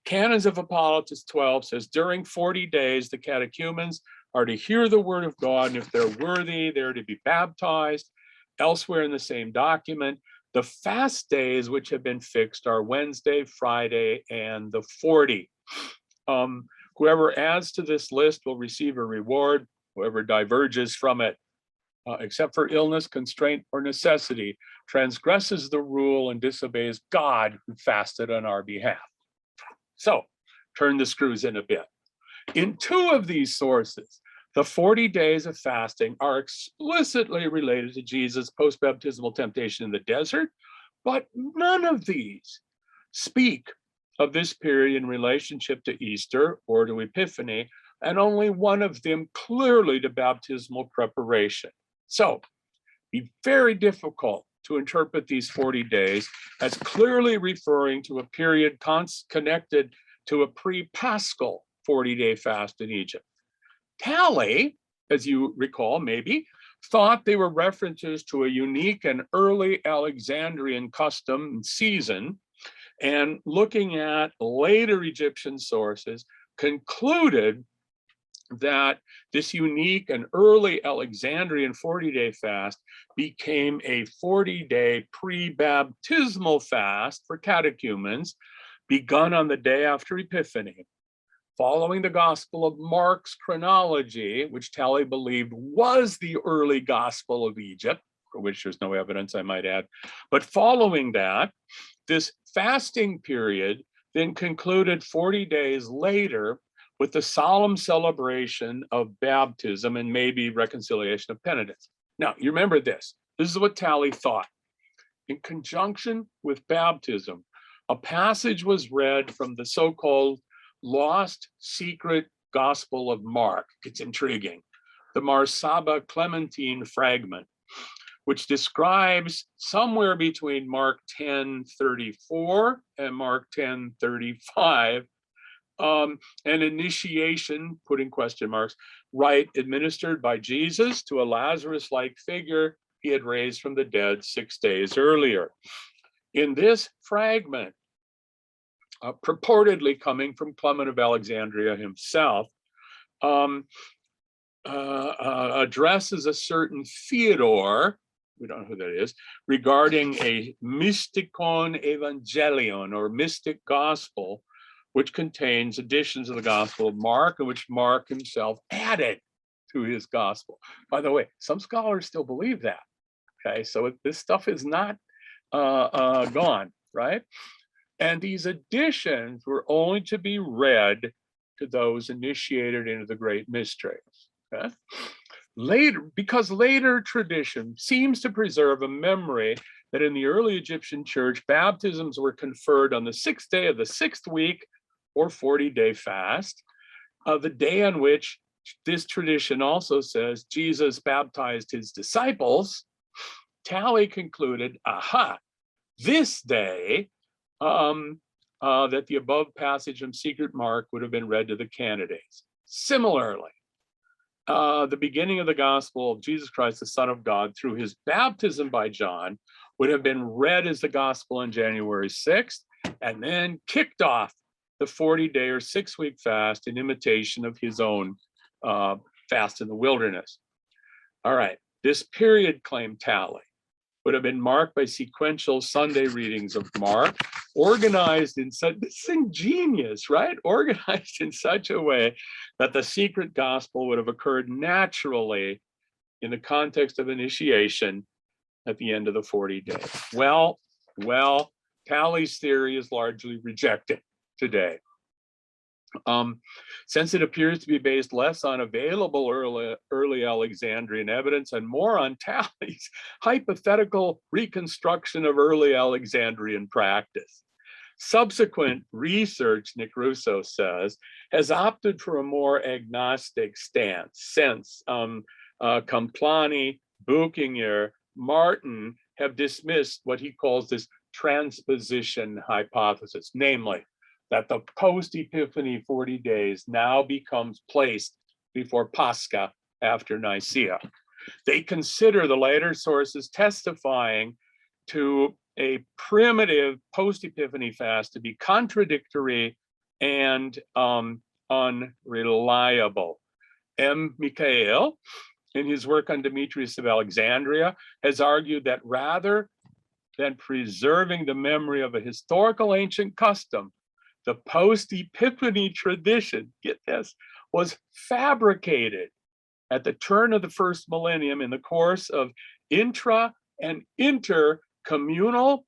Canons of Hippolytus 12 says, during 40 days, the catechumens are to hear the word of God, and if they're worthy, they're to be baptized. Elsewhere in the same document, the fast days which have been fixed are Wednesday, Friday, and the 40. Whoever adds to this list will receive a reward. Whoever diverges from it, except for illness, constraint, or necessity, transgresses the rule and disobeys God who fasted on our behalf. So, turn the screws in a bit. In 2 of these sources, the 40 days of fasting are explicitly related to Jesus' post-baptismal temptation in the desert, but none of these speak of this period in relationship to Easter or to Epiphany, and only one of them clearly to baptismal preparation. So, it'd be very difficult to interpret these 40 days as clearly referring to a period connected to a pre-Paschal 40-day fast in Egypt. Talley, as you recall, maybe, thought they were references to a unique and early Alexandrian custom and season, and looking at later Egyptian sources, concluded that this unique and early Alexandrian 40-day fast became a 40-day pre-baptismal fast for catechumens, begun on the day after Epiphany. Following the Gospel of Mark's chronology, which Talley believed was the early Gospel of Egypt, for which there's no evidence, I might add, but following that, this fasting period then concluded 40 days later with the solemn celebration of baptism and maybe reconciliation of penitents. Now, you remember this. This is what Talley thought. In conjunction with baptism, a passage was read from the so-called lost secret Gospel of Mark. It's intriguing. The Marsaba Clementine Fragment, which describes somewhere between Mark 10:34 and Mark 10:35, an initiation, putting question marks, rite administered by Jesus to a Lazarus-like figure he had raised from the dead 6 days earlier. In this fragment, purportedly coming from Clement of Alexandria himself, addresses a certain Theodore, we don't know who that is, regarding a mystikon evangelion, or mystic gospel, which contains additions of the Gospel of Mark, and which Mark himself added to his gospel. By the way, some scholars still believe that. Okay, so this stuff is not gone, right? And these additions were only to be read to those initiated into the great mysteries. Okay? Because later tradition seems to preserve a memory that in the early Egyptian church, baptisms were conferred on the 6th day of the 6th week, or 40-day fast, the day on which this tradition also says Jesus baptized his disciples. Talley concluded, aha, this day, that the above passage from secret Mark would have been read to the candidates. Similarly, the beginning of the gospel of Jesus Christ, the Son of God, through his baptism by John, would have been read as the gospel on January 6th, and then kicked off the 40-day or 6-week fast in imitation of his own fast in the wilderness. All right, this period, claimed Talley, would have been marked by sequential Sunday readings of Mark, organized in such, this is ingenious, right? Organized in such a way that the secret gospel would have occurred naturally in the context of initiation at the end of the 40 days. Well, Talley's theory is largely rejected today. Since it appears to be based less on available early Alexandrian evidence and more on Talley's hypothetical reconstruction of early Alexandrian practice. Subsequent research, Nick Russo says, has opted for a more agnostic stance since Complani, Buchinger, Martin have dismissed what he calls this transposition hypothesis, namely, that the post-Epiphany 40 days now becomes placed before Pascha after Nicaea. They consider the later sources testifying to a primitive post-Epiphany fast to be contradictory and unreliable. M. Michael, in his work on Demetrius of Alexandria, has argued that rather than preserving the memory of a historical ancient custom, the post-Epiphany tradition, get this, was fabricated at the turn of the first millennium in the course of intra and intercommunal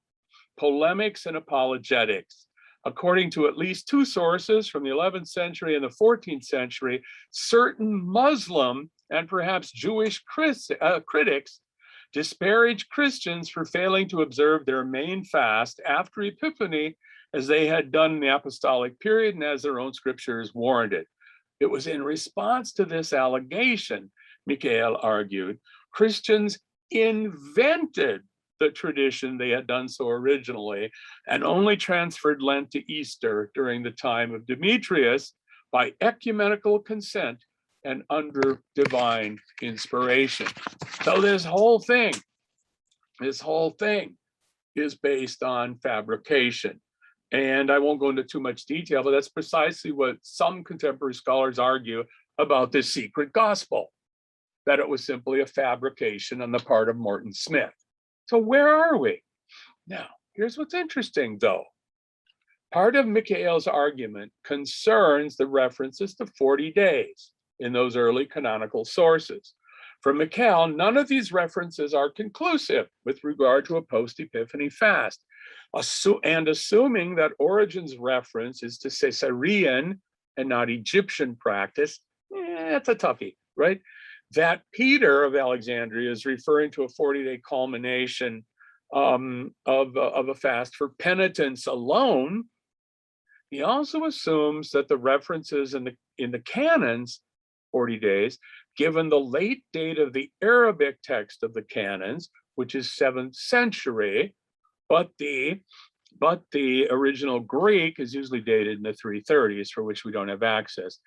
polemics and apologetics. According to at least two sources from the 11th century and the 14th century, certain Muslim and perhaps Jewish critics disparaged Christians for failing to observe their main fast after Epiphany, as they had done in the apostolic period and as their own scriptures warranted. It was in response to this allegation, Michael argued, Christians invented the tradition they had done so originally and only transferred Lent to Easter during the time of Demetrius by ecumenical consent and under divine inspiration. So this whole thing is based on fabrication. And I won't go into too much detail, but that's precisely what some contemporary scholars argue about this secret gospel, that it was simply a fabrication on the part of Morton Smith. So where are we? Now, here's what's interesting though. Part of Michael's argument concerns the references to 40 days in those early canonical sources. For Michael, none of these references are conclusive with regard to a post-Epiphany fast. Assuming that Origen's reference is to Caesarean and not Egyptian practice, it's a toughie, right? that Peter of Alexandria is referring to a 40-day culmination of a fast for penitence alone. He also assumes that the references in the canons, 40 days, given the late date of the Arabic text of the canons, which is 7th century, but the original Greek is usually dated in the 330s, for which we don't have access.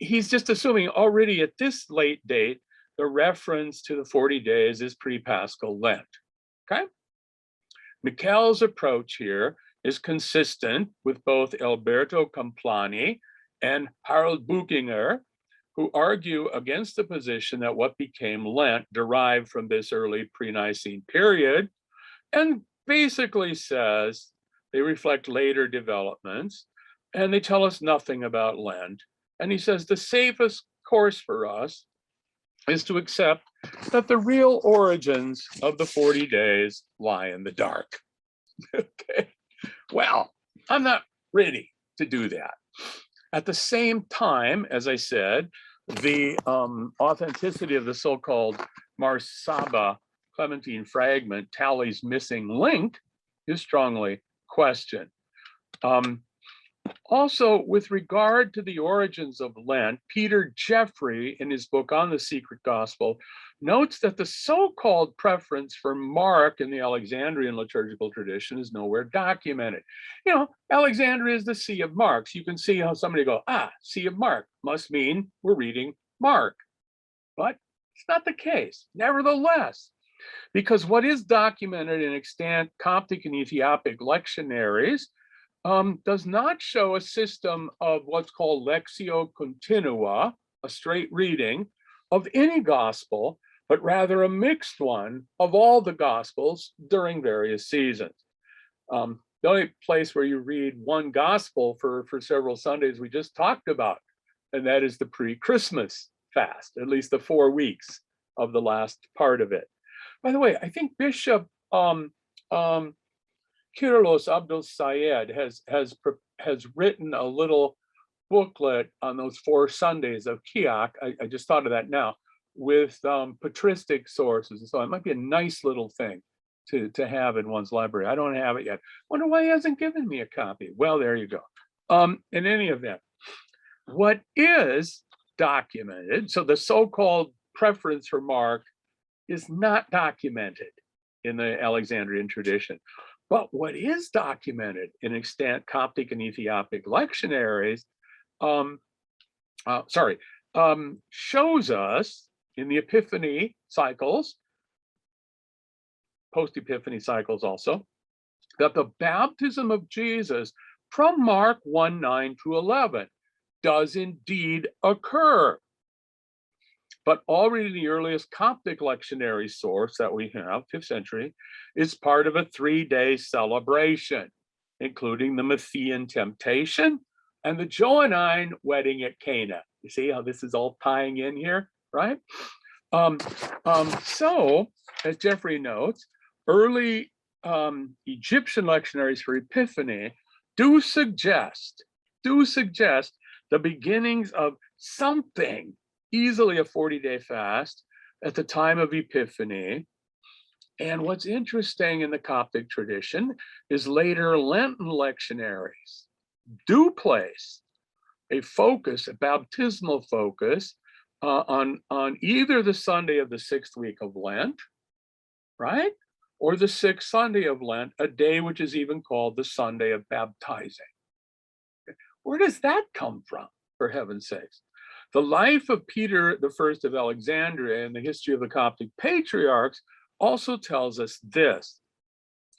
He's just assuming already at this late date, the reference to the 40 days is pre-Paschal Lent, okay? Michael's approach here is consistent with both Alberto Camplani and Harold Buchinger, who argue against the position that what became Lent derived from this early pre-Nicene period, and basically says they reflect later developments, and they tell us nothing about Lent. And he says the safest course for us is to accept that the real origins of the 40 days lie in the dark. Okay, well, I'm not ready to do that. At the same time, as I said, the authenticity of the so-called Marsaba Clementine fragment, Tally's missing link, is strongly questioned. Also, with regard to the origins of Lent, Peter Jeffrey, in his book on the secret gospel, notes that the so-called preference for Mark in the Alexandrian liturgical tradition is nowhere documented. You know, Alexandria is the Sea of Marks. You can see how somebody go, Sea of Mark must mean we're reading Mark. But it's not the case. Nevertheless, because what is documented in extant Coptic and Ethiopic lectionaries does not show a system of what's called Lectio Continua, a straight reading of any gospel, but rather a mixed one of all the gospels during various seasons. The only place where you read one gospel for several Sundays we just talked about, and that is the pre-Christmas fast, at least the 4 weeks of the last part of it. By the way, I think Bishop Kyrillos Abdul Sayed has written a little booklet on those 4 Sundays of Kiak. I just thought of that now, with patristic sources, and so it might be a nice little thing to have in one's library. I don't have it yet. Wonder why he hasn't given me a copy. Well, there you go. In any event, what is documented, so the so-called preference for Mark is not documented in the Alexandrian tradition. But what is documented in extant Coptic and Ethiopic lectionaries shows us in the Epiphany cycles, post-Epiphany cycles also, that the baptism of Jesus from Mark 1:9 to 11 does indeed occur. But already the earliest Coptic lectionary source that we have, 5th century, is part of a 3-day celebration, including the Matthean temptation and the Johannine wedding at Cana. You see how this is all tying in here, right? So, as Jeffrey notes, early Egyptian lectionaries for Epiphany do suggest the beginnings of something, easily a 40-day fast at the time of Epiphany. And what's interesting in the Coptic tradition is later Lenten lectionaries do place a focus, a baptismal focus, on either the Sunday of the 6th week of Lent, right? Or the 6th Sunday of Lent, a day which is even called the Sunday of baptizing. Where does that come from, for heaven's sakes? The life of Peter I of Alexandria and the history of the Coptic patriarchs also tells us this.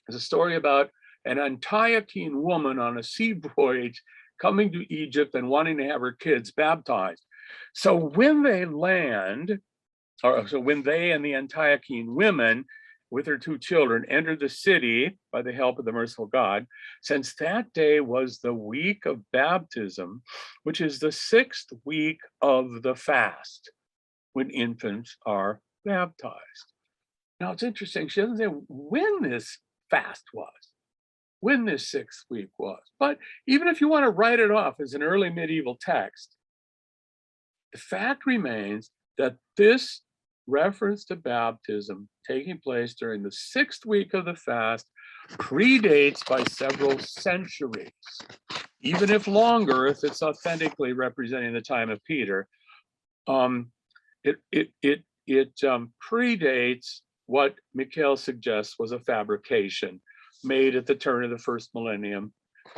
It's a story about an Antiochian woman on a sea voyage coming to Egypt and wanting to have her kids baptized. So when they land, when they and the Antiochian women with her 2 children entered the city by the help of the merciful God, since that day was the week of baptism, which is the 6th week of the fast, when infants are baptized. Now it's interesting, she doesn't say when this fast was, when this 6th week was. But even if you want to write it off as an early medieval text, the fact remains that this reference to baptism taking place during the 6th week of the fast predates by several centuries, even if longer, if it's authentically representing the time of Peter. It predates what Mikhail suggests was a fabrication made at the turn of the first millennium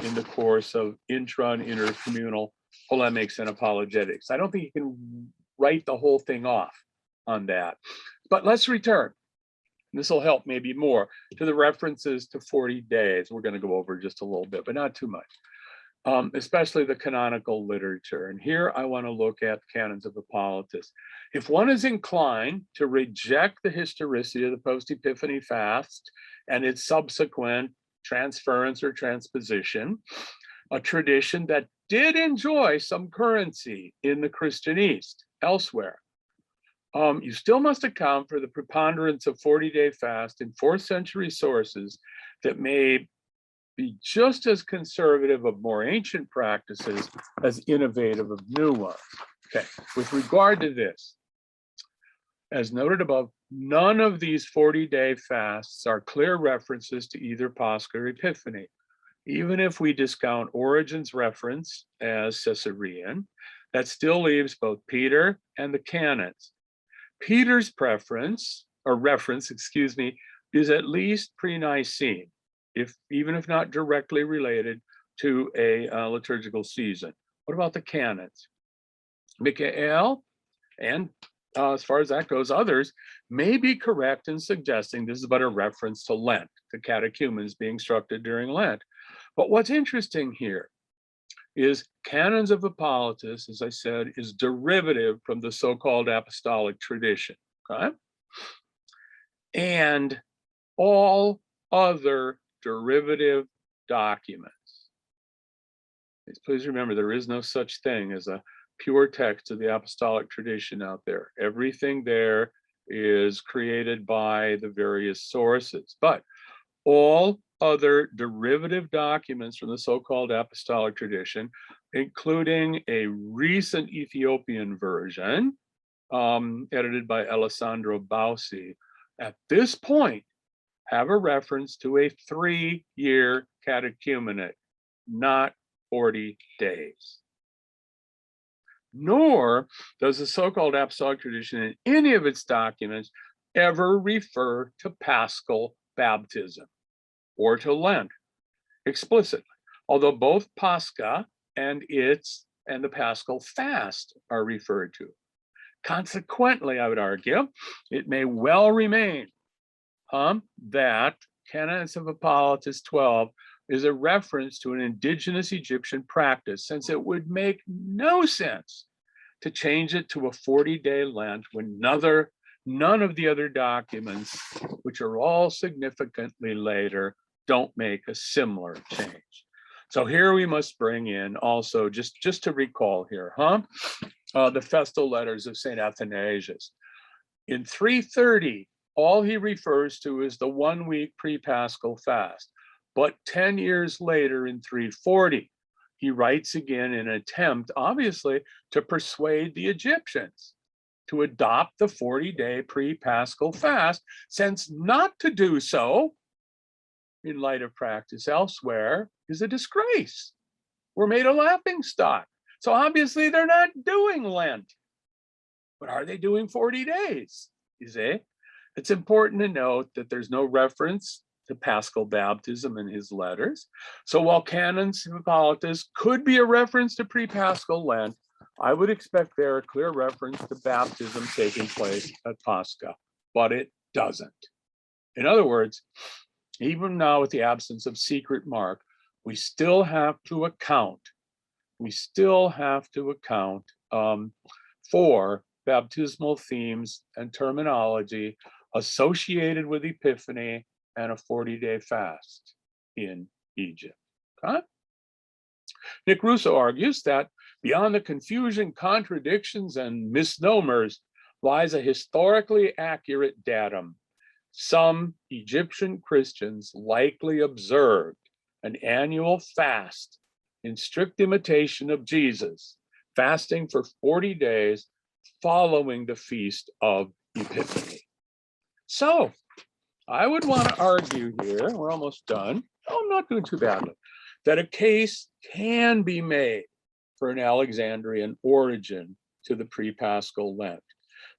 in the course of intra and intercommunal polemics and apologetics. I don't think you can write the whole thing off on that. But let's return. This will help maybe more to the references to 40 days. We're going to go over just a little bit, but not too much, especially the canonical literature. And here I want to look at canons of Hippolytus. If one is inclined to reject the historicity of the post-Epiphany fast and its subsequent transference or transposition, a tradition that did enjoy some currency in the Christian East elsewhere, you still must account for the preponderance of 40-day fast in 4th century sources that may be just as conservative of more ancient practices as innovative of new ones. Okay, with regard to this, as noted above, none of these 40-day fasts are clear references to either Pascha or Epiphany. Even if we discount Origen's reference as Caesarean, that still leaves both Peter and the canons. Peter's reference, is at least pre-Nicene, even if not directly related to a liturgical season. What about the canons? Mikhail, and as far as that goes, others may be correct in suggesting this is but a reference to Lent, the catechumens being instructed during Lent. But what's interesting here is canons of Hippolytus, as I said, is derivative from the so-called apostolic tradition, okay? And all other derivative documents. Please remember, there is no such thing as a pure text of the apostolic tradition out there. Everything there is created by the various sources, but all other derivative documents from the so-called apostolic tradition, including a recent Ethiopian version edited by Alessandro Bausi, at this point have a reference to a 3-year catechumenate, not 40 days. Nor does the so-called apostolic tradition in any of its documents ever refer to paschal baptism or to Lent explicitly, although both Pascha and the Paschal fast are referred to. Consequently, I would argue, it may well remain that Canons of Hippolytus 12 is a reference to an indigenous Egyptian practice, since it would make no sense to change it to a 40-day Lent when none of the other documents, which are all significantly later, don't make a similar change. So here we must bring in also, just to recall here, the festal letters of St. Athanasius. In 330, all he refers to is the 1-week pre-Paschal fast. But 10 years later in 340, he writes again in an attempt, obviously, to persuade the Egyptians to adopt the 40-day pre-Paschal fast, since not to do so, in light of practice elsewhere, is a disgrace. We're made a laughingstock. So obviously they're not doing Lent. But are they doing 40 days? You see? It's important to note that there's no reference to Paschal baptism in his letters. So while Canons of Hippolytus could be a reference to pre-Paschal Lent, I would expect there a clear reference to baptism taking place at Pascha, but it doesn't. In other words, even now with the absence of secret mark, we still have to account for baptismal themes and terminology associated with Epiphany and a 40-day fast in Egypt. Okay? Nick Russo argues that beyond the confusion, contradictions, and misnomers lies a historically accurate datum. Some Egyptian Christians likely observed an annual fast in strict imitation of Jesus, fasting for 40 days following the Feast of Epiphany. So I would want to argue here, we're almost done. Oh, I'm not doing too badly, that a case can be made for an Alexandrian origin to the pre-Paschal Lent,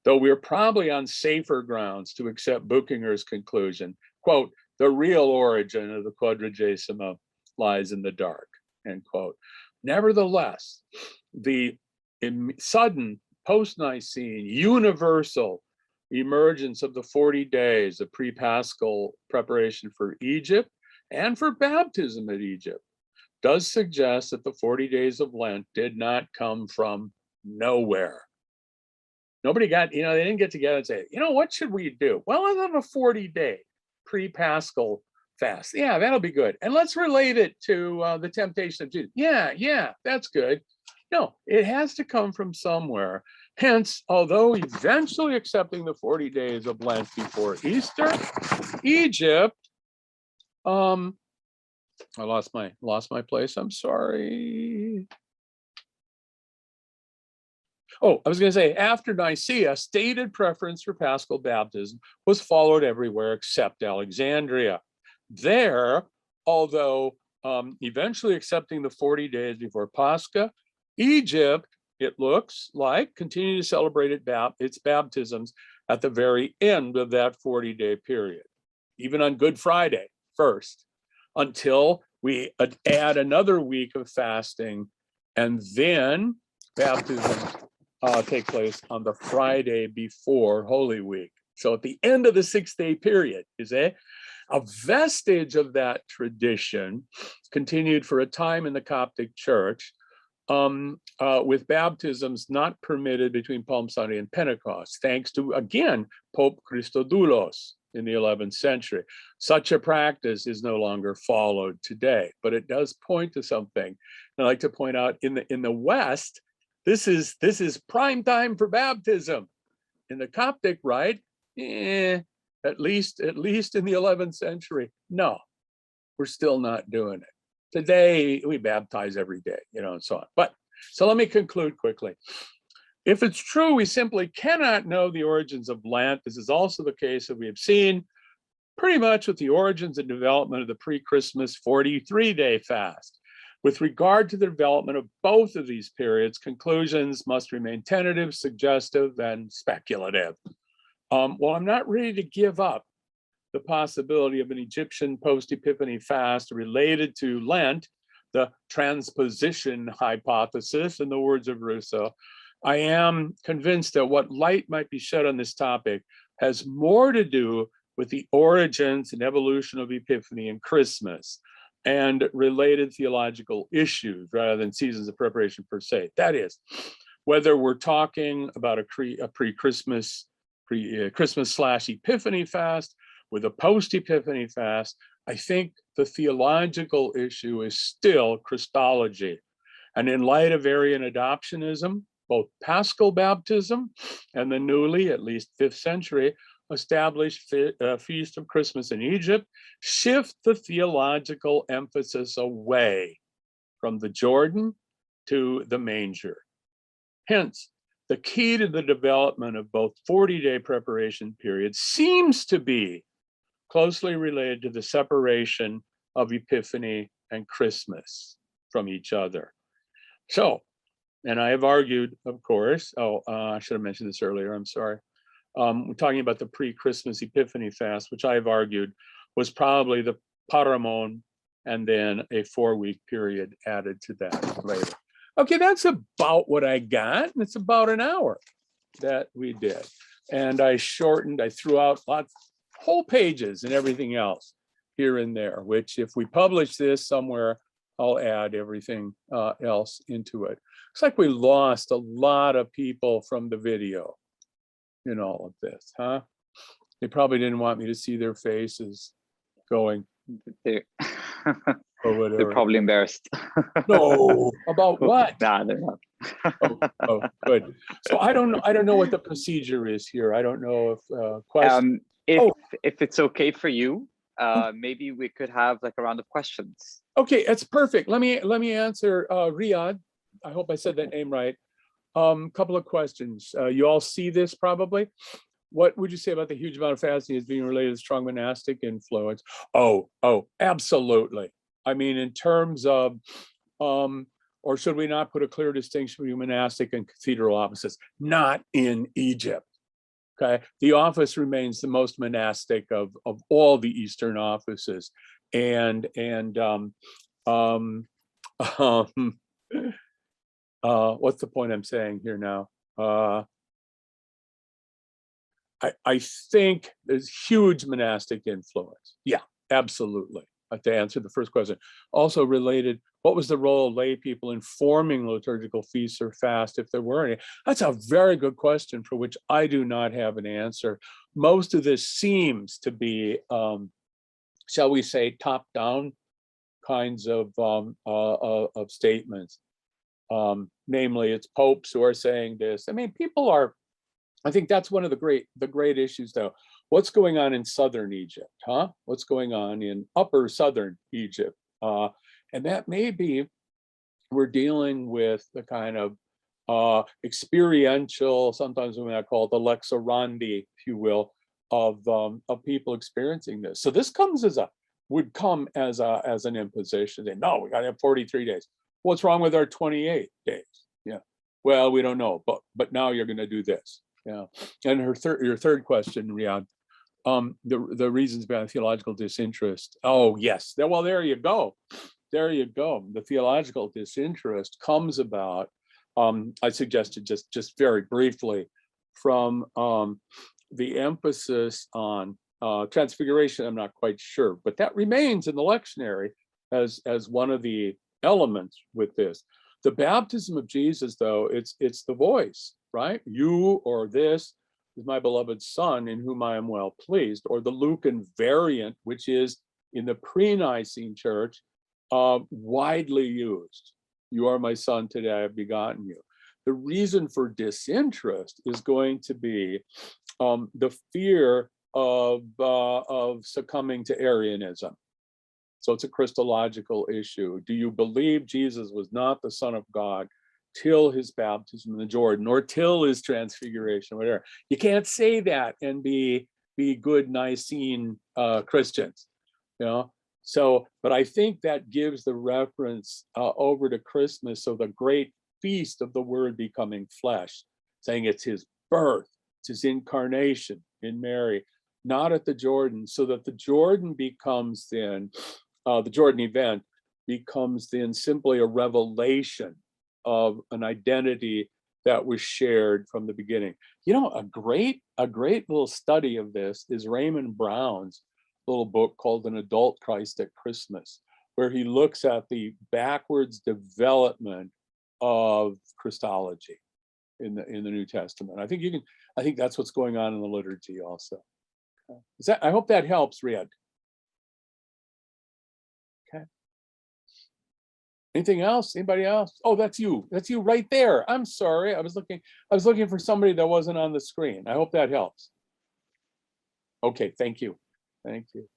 though we're probably on safer grounds to accept Buchinger's conclusion, quote, the real origin of the Quadragesima lies in the dark, end quote. Nevertheless, the sudden post-Nicene universal emergence of the 40 days of pre-Paschal preparation for Egypt and for baptism at Egypt does suggest that the 40 days of Lent did not come from nowhere. Nobody got, they didn't get together and say, what should we do? Well, let's have a 40-day pre-Paschal fast. Yeah, that'll be good. And let's relate it to the temptation of Jesus. Yeah, that's good. No, it has to come from somewhere. Hence, although eventually accepting the 40 days of Lent before Easter, Egypt, I lost my place. I'm sorry. Oh, I was going to say, after Nicaea, stated preference for Paschal baptism was followed everywhere except Alexandria. There, although eventually accepting the 40 days before Pascha, Egypt, it looks like, continued to celebrate its baptisms at the very end of that 40-day period, even on Good Friday first, until we add another week of fasting, and then baptisms take place on the Friday before Holy Week. So at the end of the 6-day period, a vestige of that tradition continued for a time in the Coptic Church, with baptisms not permitted between Palm Sunday and Pentecost, thanks to, again, Pope Christodoulos in the 11th century. Such a practice is no longer followed today, but it does point to something. I'd like to point out in the West, this is prime time for baptism. In the Coptic rite, at least in the 11th century, no, we're still not doing it. Today, we baptize every day, and so on. But so let me conclude quickly. If it's true, we simply cannot know the origins of Lent. This is also the case that we have seen pretty much with the origins and development of the pre-Christmas 43-day fast. With regard to the development of both of these periods, conclusions must remain tentative, suggestive, and speculative. Well, I'm not ready to give up the possibility of an Egyptian post-Epiphany fast related to Lent, the transposition hypothesis, in the words of Rousseau. I am convinced that what light might be shed on this topic has more to do with the origins and evolution of Epiphany and Christmas and related theological issues rather than seasons of preparation per se. That is, whether we're talking about a pre-Christmas Christmas/Epiphany fast with a post-Epiphany fast, I think the theological issue is still Christology. And in light of Arian adoptionism, both Paschal baptism and the newly, at least 5th century, established Feast of Christmas in Egypt shift the theological emphasis away from the Jordan to the manger. Hence, the key to the development of both 40-day preparation periods seems to be closely related to the separation of Epiphany and Christmas from each other. So, and I have argued, of course, I should have mentioned this earlier, I'm sorry. We're talking about the pre-Christmas Epiphany fast, which I have argued was probably the Paramon and then a 4-week period added to that later. Okay, that's about what I got. And it's about an hour that we did. And I threw out whole pages and everything else here and there, which if we publish this somewhere, I'll add everything else into it. Looks like we lost a lot of people from the video in all of this, huh? They probably didn't want me to see their faces going. They're, or whatever. they're probably embarrassed. No, about what? Nah, they're not. Oh, good. So I don't know what the procedure is here. I don't know if questions. If it's okay for you, maybe we could have like a round of questions. Okay, that's perfect. Let me answer Riyadh. I hope I said that name right. Couple of questions. You all see this probably. What would you say about the huge amount of fasting as being related to strong monastic influence? Oh, absolutely. I mean, in terms of, or should we not put a clear distinction between monastic and cathedral offices? Not in Egypt. Okay, the office remains the most monastic of all the Eastern offices, and what's the point I'm saying here now? I think there's huge monastic influence. Yeah, absolutely. To answer the first question. Also related, what was the role of lay people in forming liturgical feasts or fast, if there were any? That's a very good question for which I do not have an answer. Most of this seems to be, shall we say, top-down kinds of statements. Namely, it's popes who are saying this. I mean, people are, I think that's one of the great issues, though. What's going on in southern Egypt, huh? What's going on in upper southern Egypt? And that may be we're dealing with the kind of experiential, sometimes we might call it the lex orandi, if you will, of people experiencing this. So this comes would come as an imposition. Say, no, we got to have 43 days. What's wrong with our 28 days? Yeah. Well, we don't know, but now you're going to do this. Yeah. And your third question, Riyadh, the reasons behind theological disinterest. Oh, yes. Well, there you go. There you go. The theological disinterest comes about, I suggested just very briefly, from the emphasis on transfiguration. I'm not quite sure, but that remains in the lectionary as one of the elements with this. The baptism of Jesus, though, it's the voice, right? You or this is my beloved son in whom I am well pleased, or the Lucan variant, which is in the pre-Nicene church, widely used. You are my son, today I have begotten you. The reason for disinterest is going to be the fear of succumbing to Arianism. So it's a Christological issue. Do you believe Jesus was not the Son of God till his baptism in the Jordan, or till his transfiguration, whatever? You can't say that and be good Nicene Christians, you know. So, but I think that gives the reference over to Christmas, so the great feast of the Word becoming flesh, saying it's his birth, it's his incarnation in Mary, not at the Jordan, so that the Jordan becomes then, the Jordan event becomes then simply a revelation of an identity that was shared from the beginning. You know, a great little study of this is Raymond Brown's little book called An Adult Christ at Christmas, where he looks at the backwards development of Christology in the New Testament. I think that's what's going on in the liturgy also. I hope that helps, Riyadh. Okay. Anything else? Anybody else? Oh, that's you. That's you right there. I'm sorry. I was looking for somebody that wasn't on the screen. I hope that helps. Okay, thank you. Thank you.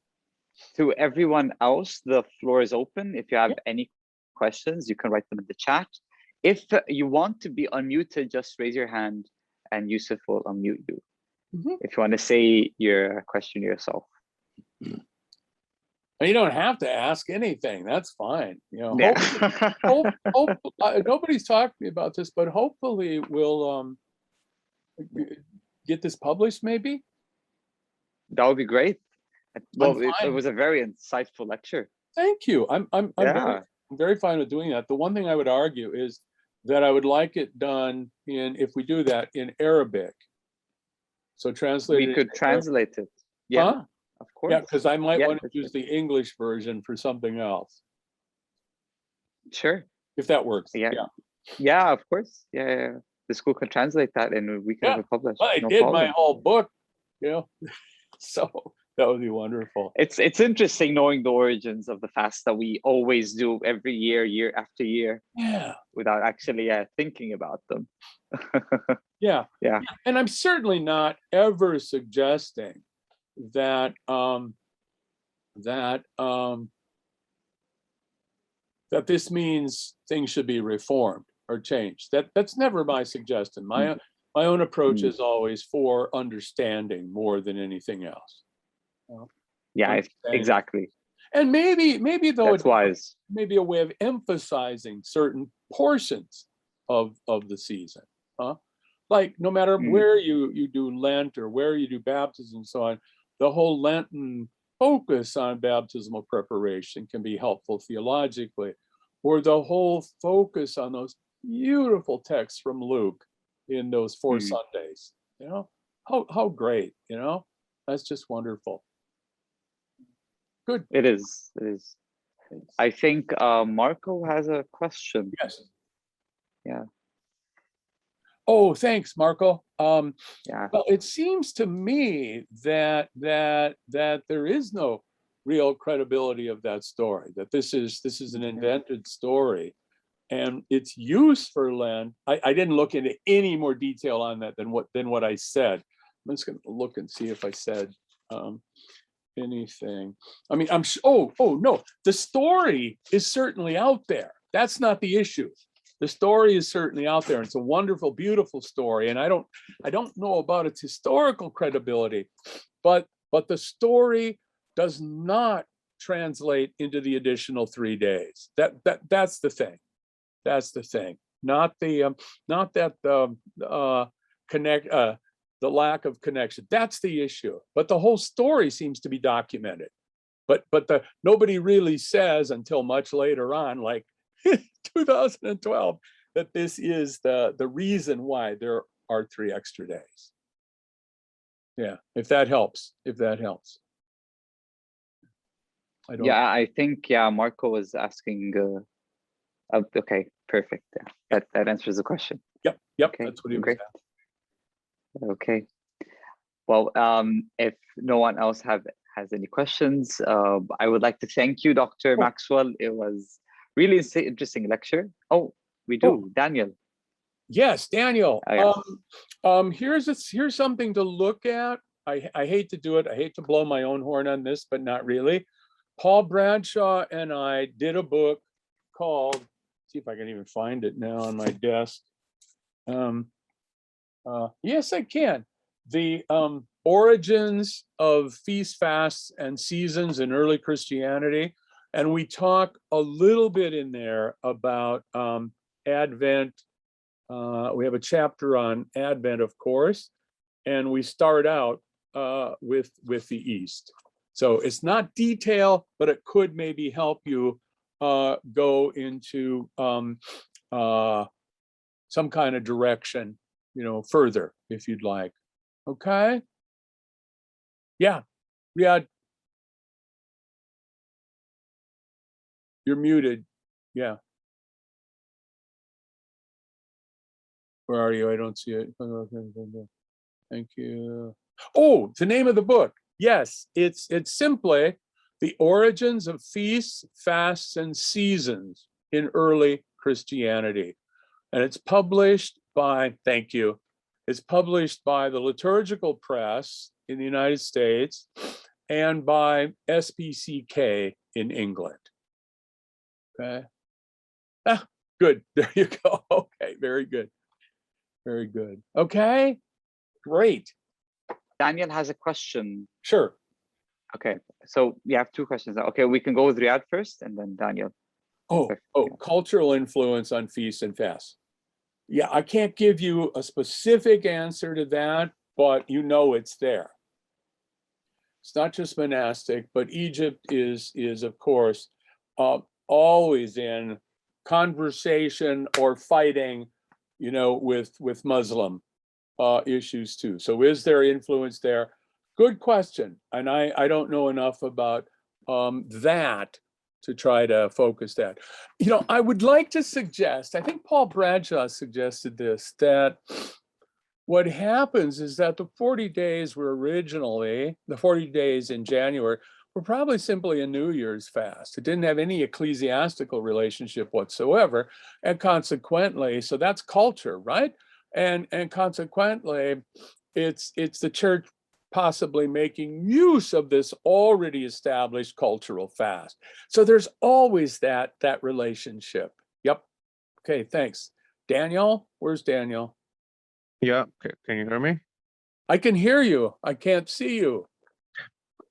To everyone else, the floor is open. If you have any questions, you can write them in the chat. If you want to be unmuted, just raise your hand and Yusuf will unmute you. If you want to say your question yourself. You don't have to ask anything. That's fine. You know, Yeah. nobody's talked to me about this, but hopefully we'll get this published. Maybe That would be great. Well, it was a very insightful lecture. Thank you. I'm very fine with doing that. The one thing I would argue is that I would like it done if we do that, in Arabic. So translate. We could translate it. Yeah. Huh? Of course. Yeah, because I might want to use the English version for something else. Sure. If that works. Yeah, of course. Yeah. The school can translate that and we can have it published. Well, I did my whole book, you know. So that would be wonderful. It's interesting knowing the origins of the fast that we always do every year, year after year. Yeah. Without actually thinking about them. Yeah. And I'm certainly not ever suggesting that that this means things should be reformed, or changed. That's never my suggestion. My own approach is always for understanding more than anything else. Yeah, exactly. And maybe though That's wise. maybe a way of emphasizing certain portions of the season. Like no matter where you do Lent or where you do baptism and so on, the whole Lenten focus on baptismal preparation can be helpful theologically, or the whole focus on those beautiful texts from Luke in those 4 Sundays. You know, how great, you know? That's just wonderful. Good. It is. It is. I think Marco has a question. Yes. Yeah. Oh, thanks, Marco. Yeah. Well, it seems to me that there is no real credibility of that story. That this is an invented story, and its use for Lent. I didn't look into any more detail on that than what I said. I'm just going to look and see if I said anything. I mean, oh no, the story is certainly out there. That's not the issue. The story is certainly out there. It's a wonderful, beautiful story, and I don't know about its historical credibility, but the story does not translate into the additional 3 days. That's the thing. That's the thing. Not the the lack of connection. That's the issue. But the whole story seems to be documented. But nobody really says until much later on, like 2012, that this is the reason why there are 3 extra days. Yeah, if that helps. I think Marco was asking. Okay, perfect. Yeah, that answers the question. Yep. Okay, that's what he was great. asking. Okay. Well, if no one else has any questions, I would like to thank you, Dr. Maxwell. It was really interesting lecture. Oh, we do. Daniel. Yes, Daniel. Oh, Here's something to look at. I hate to do it. I hate to blow my own horn on this, but not really. Paul Bradshaw and I did a book called, see if I can even find it now on my desk. Yes, I can. The origins of feast, fasts, and seasons in early Christianity. And we talk a little bit in there about Advent. We have a chapter on Advent, of course, and we start out with the East. So it's not detail, but it could maybe help you go into some kind of direction, further if you'd like. Okay. Yeah, Riyadh, you're muted. Yeah. Where are you? I don't see it. Thank you. Oh, the name of the book. Yes, it's simply The Origins of Feasts, Fasts, and Seasons in Early Christianity. And it's published by, thank you, it's published by the Liturgical Press in the United States and by SPCK in England. Okay. Good. There you go. Okay, very good. Very good. Okay, great. Daniel has a question. Sure. Okay, so you have 2 questions. Okay, we can go with Riyadh first and then Daniel. Cultural influence on feasts and fasts. Yeah, I can't give you a specific answer to that, but it's there. It's not just monastic, but Egypt is of course always in conversation or fighting, with Muslim issues too. So is there influence there? Good question. And I don't know enough about that to try to focus that. I would like to suggest, I think Paul Bradshaw suggested this, that what happens is that the 40 days were originally, the 40 days in January, were probably simply a New Year's fast. It didn't have any ecclesiastical relationship whatsoever. And consequently, so that's culture, right? And consequently, it's the church possibly making use of this already established cultural fast. So there's always that relationship. Yep. Okay, thanks. Daniel, where's Daniel? Yeah, can you hear me? I can hear you. I can't see you.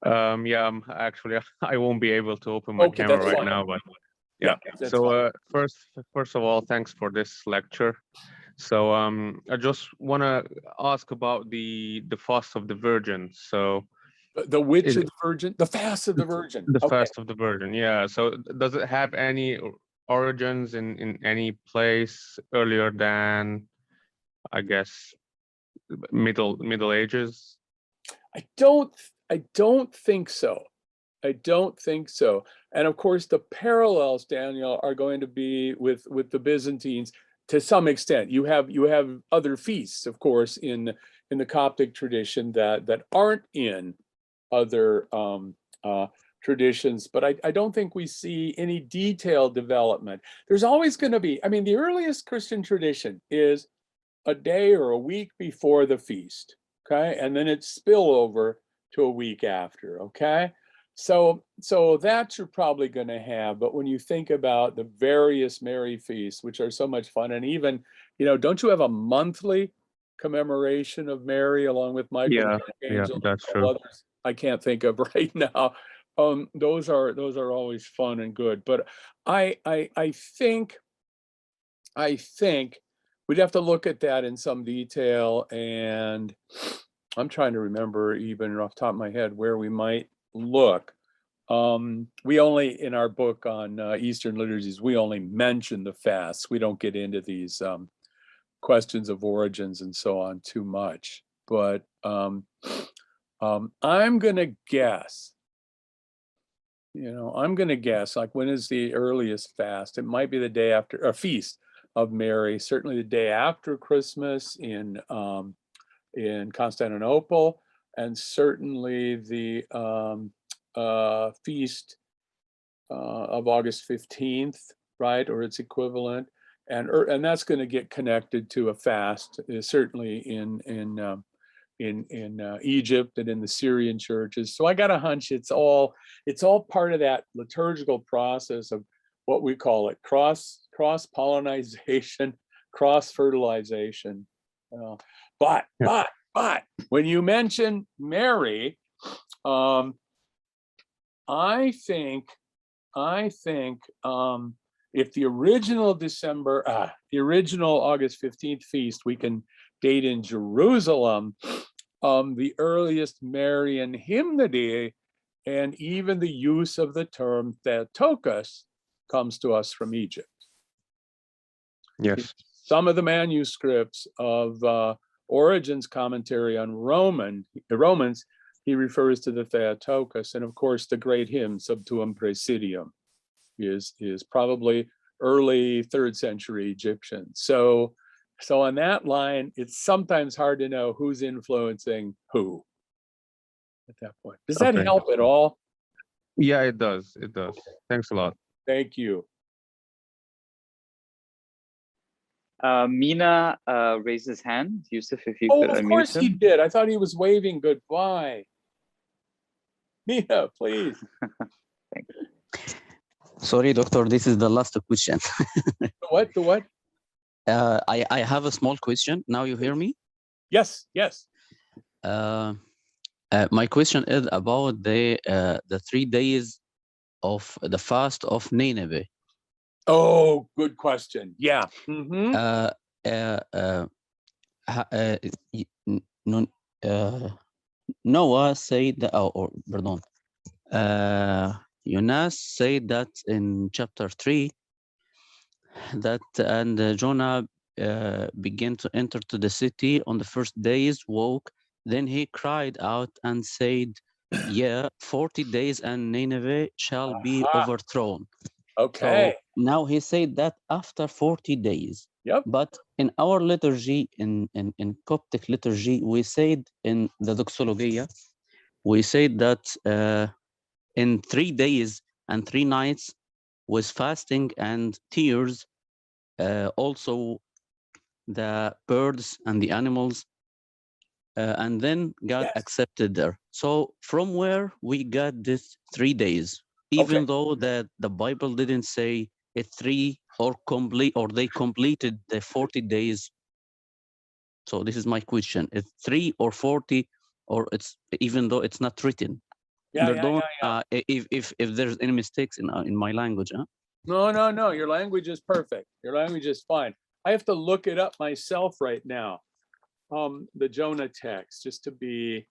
Yeah, actually, I won't be able to open my Okay, camera that's right fine. now, but yeah. That's So fine. first of all, thanks for this lecture. So I just want to ask about the fast of the Virgin. So The Witch is of the Virgin, the Fast of the Virgin. the Okay. fast of the Virgin? Yeah. So does it have any origins in any place earlier than, I guess, Middle Ages? I don't think so. I don't think so. And of course, the parallels, Daniel, are going to be with the Byzantines to some extent. You have other feasts, of course, in the Coptic tradition that aren't in other traditions, but I don't think we see any detailed development. There's always going to be, I mean, the earliest Christian tradition is a day or a week before the feast, okay? And then it's spillover to a week after, okay? So that you're probably going to have, but when you think about the various Mary feasts, which are so much fun, and even, don't you have a monthly commemoration of Mary along with Michael Yeah, the Archangel and that's a couple true. others I can't think of right now. Those are always fun and good, but I think we'd have to look at that in some detail, and I'm trying to remember even off the top of my head where we might look. We only, in our book on Eastern liturgies, we only mention the fasts. We don't get into these questions of origins and so on too much. But I'm gonna guess, like, when is the earliest fast? It might be the day after a feast of Mary, certainly the day after Christmas in Constantinople, and certainly the feast of August 15th, right, or its equivalent, and that's going to get connected to a fast, certainly in Egypt and in the Syrian churches. So I got a hunch it's all part of that liturgical process of what we call it cross pollination, cross fertilization. But when you mention Mary, I think if the original August 15th feast we can date in Jerusalem, the earliest Marian hymnody and even the use of the term Theotokos comes to us from Egypt. Yes. Some of the manuscripts of Origen's commentary on Romans, he refers to the Theotokos, and of course the great hymn Sub Tuum Praesidium is probably early 3rd century Egyptian. So on that line, it's sometimes hard to know who's influencing who at that point. Does that help at all? Yeah, it does. It does. Thanks a lot. Thank you. Mina raised his hand. Yusuf, if you could unmute him. Of course he did. I thought he was waving goodbye. Mina, please. Thank you. Sorry, doctor, this is the last question. The what? I have a small question. Now you hear me? Yes. My question is about the 3 days of the fast of Nineveh. Oh, good question. Yeah. Mm-hmm. Noah said, Jonas said that in chapter 3, that and Jonah began to enter to the city on the first day's walk. Then he cried out and said, 40 days and Nineveh shall be overthrown. Okay. So now he said that after 40 days. Yep. But in our liturgy, in Coptic liturgy, we said in the Doxologia, we said that in 3 days and 3 nights with fasting and tears, also the birds and the animals, and then God accepted there. So from where we got this 3 days, even though that the Bible didn't say they completed the 40 days. So this is my question. It's 3 or 40, or it's even though it's not written. Pardon, if there's any mistakes in my language. Huh? No. Your language is perfect. Your language is fine. I have to look it up myself right now. The Jonah text, just to be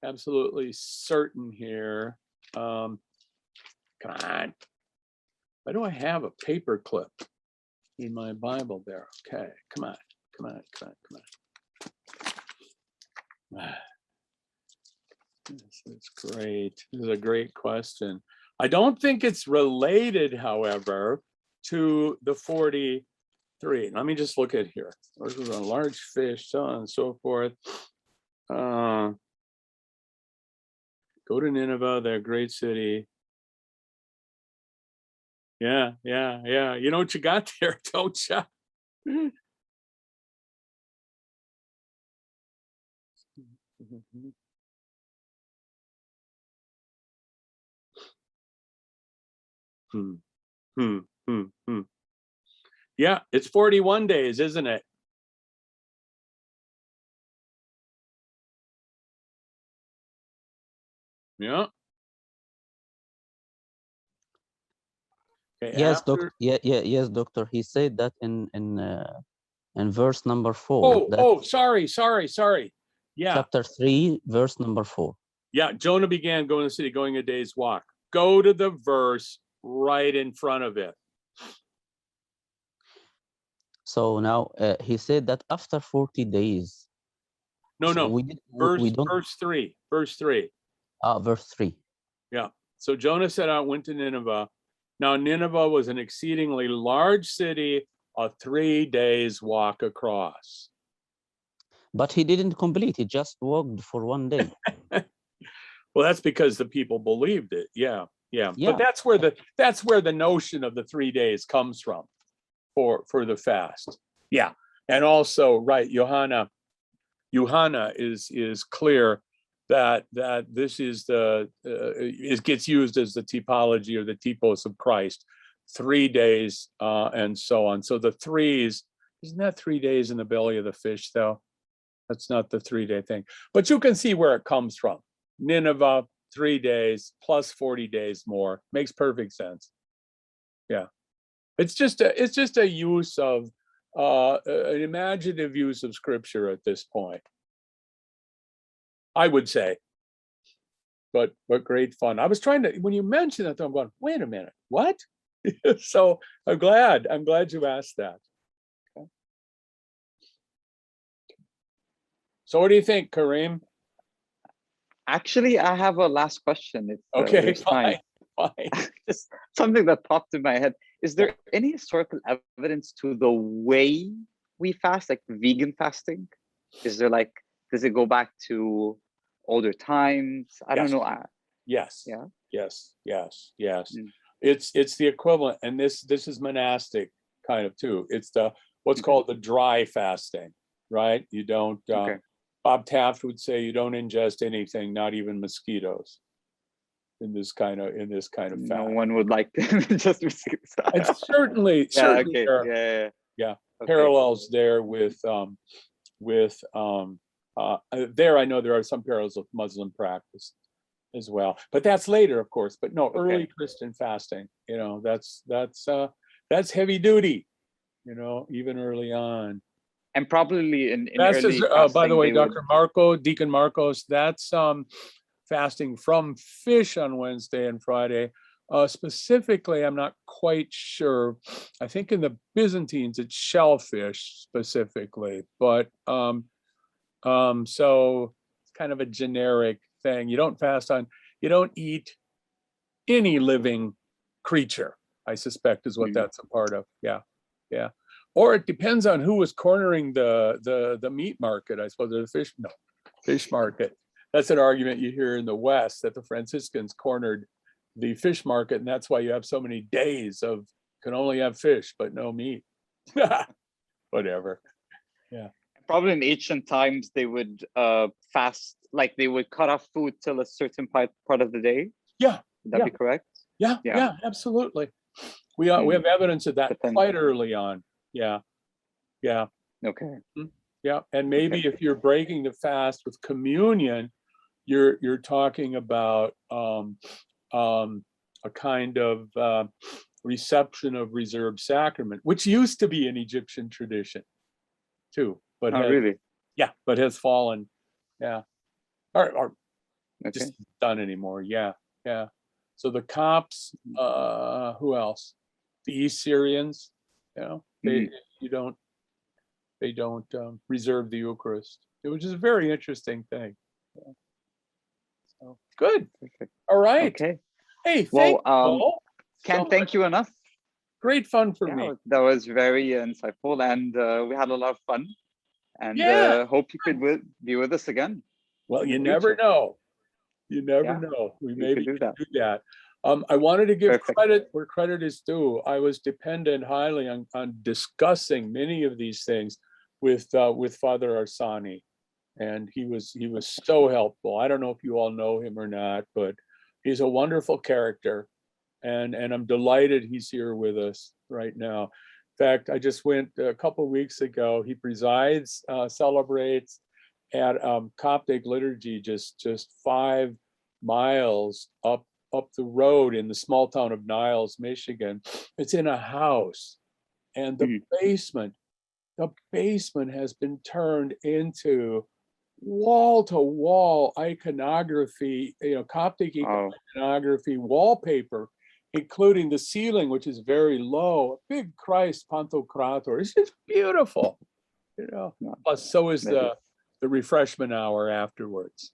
absolutely certain here. Come on. Why do I have a paper clip in my Bible there? Okay, come on. This is great. This is a great question. I don't think it's related, however, to the 43. Let me just look at here. This is a large fish, so on and so forth. Go to Nineveh, their great city. Yeah. You know what you got there, don't you? Yeah, it's 41 days, isn't it? Yeah. Okay, Yes, doctor. Yes, doctor. He said that in verse number 4. Sorry. Yeah. Chapter 3, verse number 4. Yeah, Jonah began going to the city, going a day's walk. Go to the verse right in front of it. So now he said that after 40 days. No. Verse 3. Verse 3. Verse 3. Yeah. So Jonah set out, went to Nineveh. Now Nineveh was an exceedingly large city, a 3 days walk across. But he didn't complete. He just walked for 1 day. Well, that's because the people believed it. Yeah. But that's where the notion of the 3 days comes from for the fast. Yeah. And also, right, Johanna is clear that this is it gets used as the typology or the typos of Christ. 3 days and so on. So the threes, isn't that 3 days in the belly of the fish, though? That's not the 3 day thing. But you can see where it comes from. Nineveh, 3 days plus 40 days more. Makes perfect sense. Yeah. It's just a use of an imaginative use of scripture at this point, I would say. But great fun. I was trying to, when you mentioned that, I'm going, wait a minute, what? So I'm glad you asked that. Okay. So what do you think, Kareem? Actually, I have a last question. If, okay, fine. Just something that popped in my head. Is there any historical evidence to the way we fast, like vegan fasting? Is there does it go back to older times? I don't know. Yes. Yeah. Yes. It's the equivalent, and this is monastic kind of too. It's what's called the dry fasting, right? You don't. Bob Taft would say you don't ingest anything, not even mosquitoes, in this kind of fast. No one would like to ingest mosquitoes. It's certainly okay. Parallels there with there. I know there are some parallels with Muslim practice as well, but that's later, of course. But no, early Christian fasting, that's heavy duty, even early on. And probably in early fasting, by the way, Deacon Marcos, that's fasting from fish on Wednesday and Friday. Specifically, I'm not quite sure. I think in the Byzantines it's shellfish specifically, but so it's kind of a generic thing. You don't eat any living creature, I suspect, is what that's a part of. Yeah. Or it depends on who was cornering the meat market, I suppose, or the fish market. That's an argument you hear in the West, that the Franciscans cornered the fish market, and that's why you have so many days of can only have fish but no meat. Whatever. Yeah. Probably in ancient times they would fast, like they would cut off food till a certain part of the day. Yeah. Would that be correct? Yeah, absolutely. We have evidence of that But then- quite early on. Yeah. Okay. Yeah. And maybe if you're breaking the fast with communion, you're talking about a kind of reception of reserved sacrament, which used to be an Egyptian tradition too, but Oh, really? but has fallen. Yeah. Or Okay. just done anymore. Yeah. So the Copts, who else? The East Syrians, they don't reserve the Eucharist, which is a very interesting thing. Yeah. So good. Perfect. All right. Okay. Hey, Well, thank you, Paul. Can't thank you enough. Great fun for me. That was very insightful, and we had a lot of fun. And hope you could be with us again. Well, in you the never future. know. You never Yeah, know. We we maybe could can do do that. I wanted to give Perfect. credit where credit is due. I was dependent highly on discussing many of these things with Father Arsani, and he was so helpful. I don't know if you all know him or not, but he's a wonderful character, and I'm delighted he's here with us right now. In fact, I just went a couple of weeks ago. He presides, celebrates at Coptic liturgy just 5 miles up the road in the small town of Niles, Michigan. It's in a house, and the basement has been turned into wall-to-wall iconography, Coptic iconography wallpaper, including the ceiling, which is very low, a big Christ Pantocrator. It's just beautiful, Plus, so is the refreshment hour afterwards.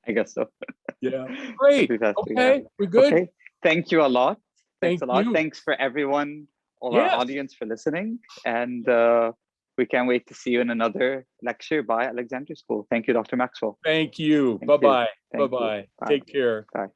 I guess so. Yeah. Great. Okay, we're good. Okay. Thank you a lot. Thanks Thank a lot. you. Thanks for everyone, all our audience for listening. And we can't wait to see you in another lecture by Alexandria School. Thank you, Dr. Maxwell. Thank you. Thank you. Bye-bye. Thank you. Bye-bye. Bye. Take care. Bye.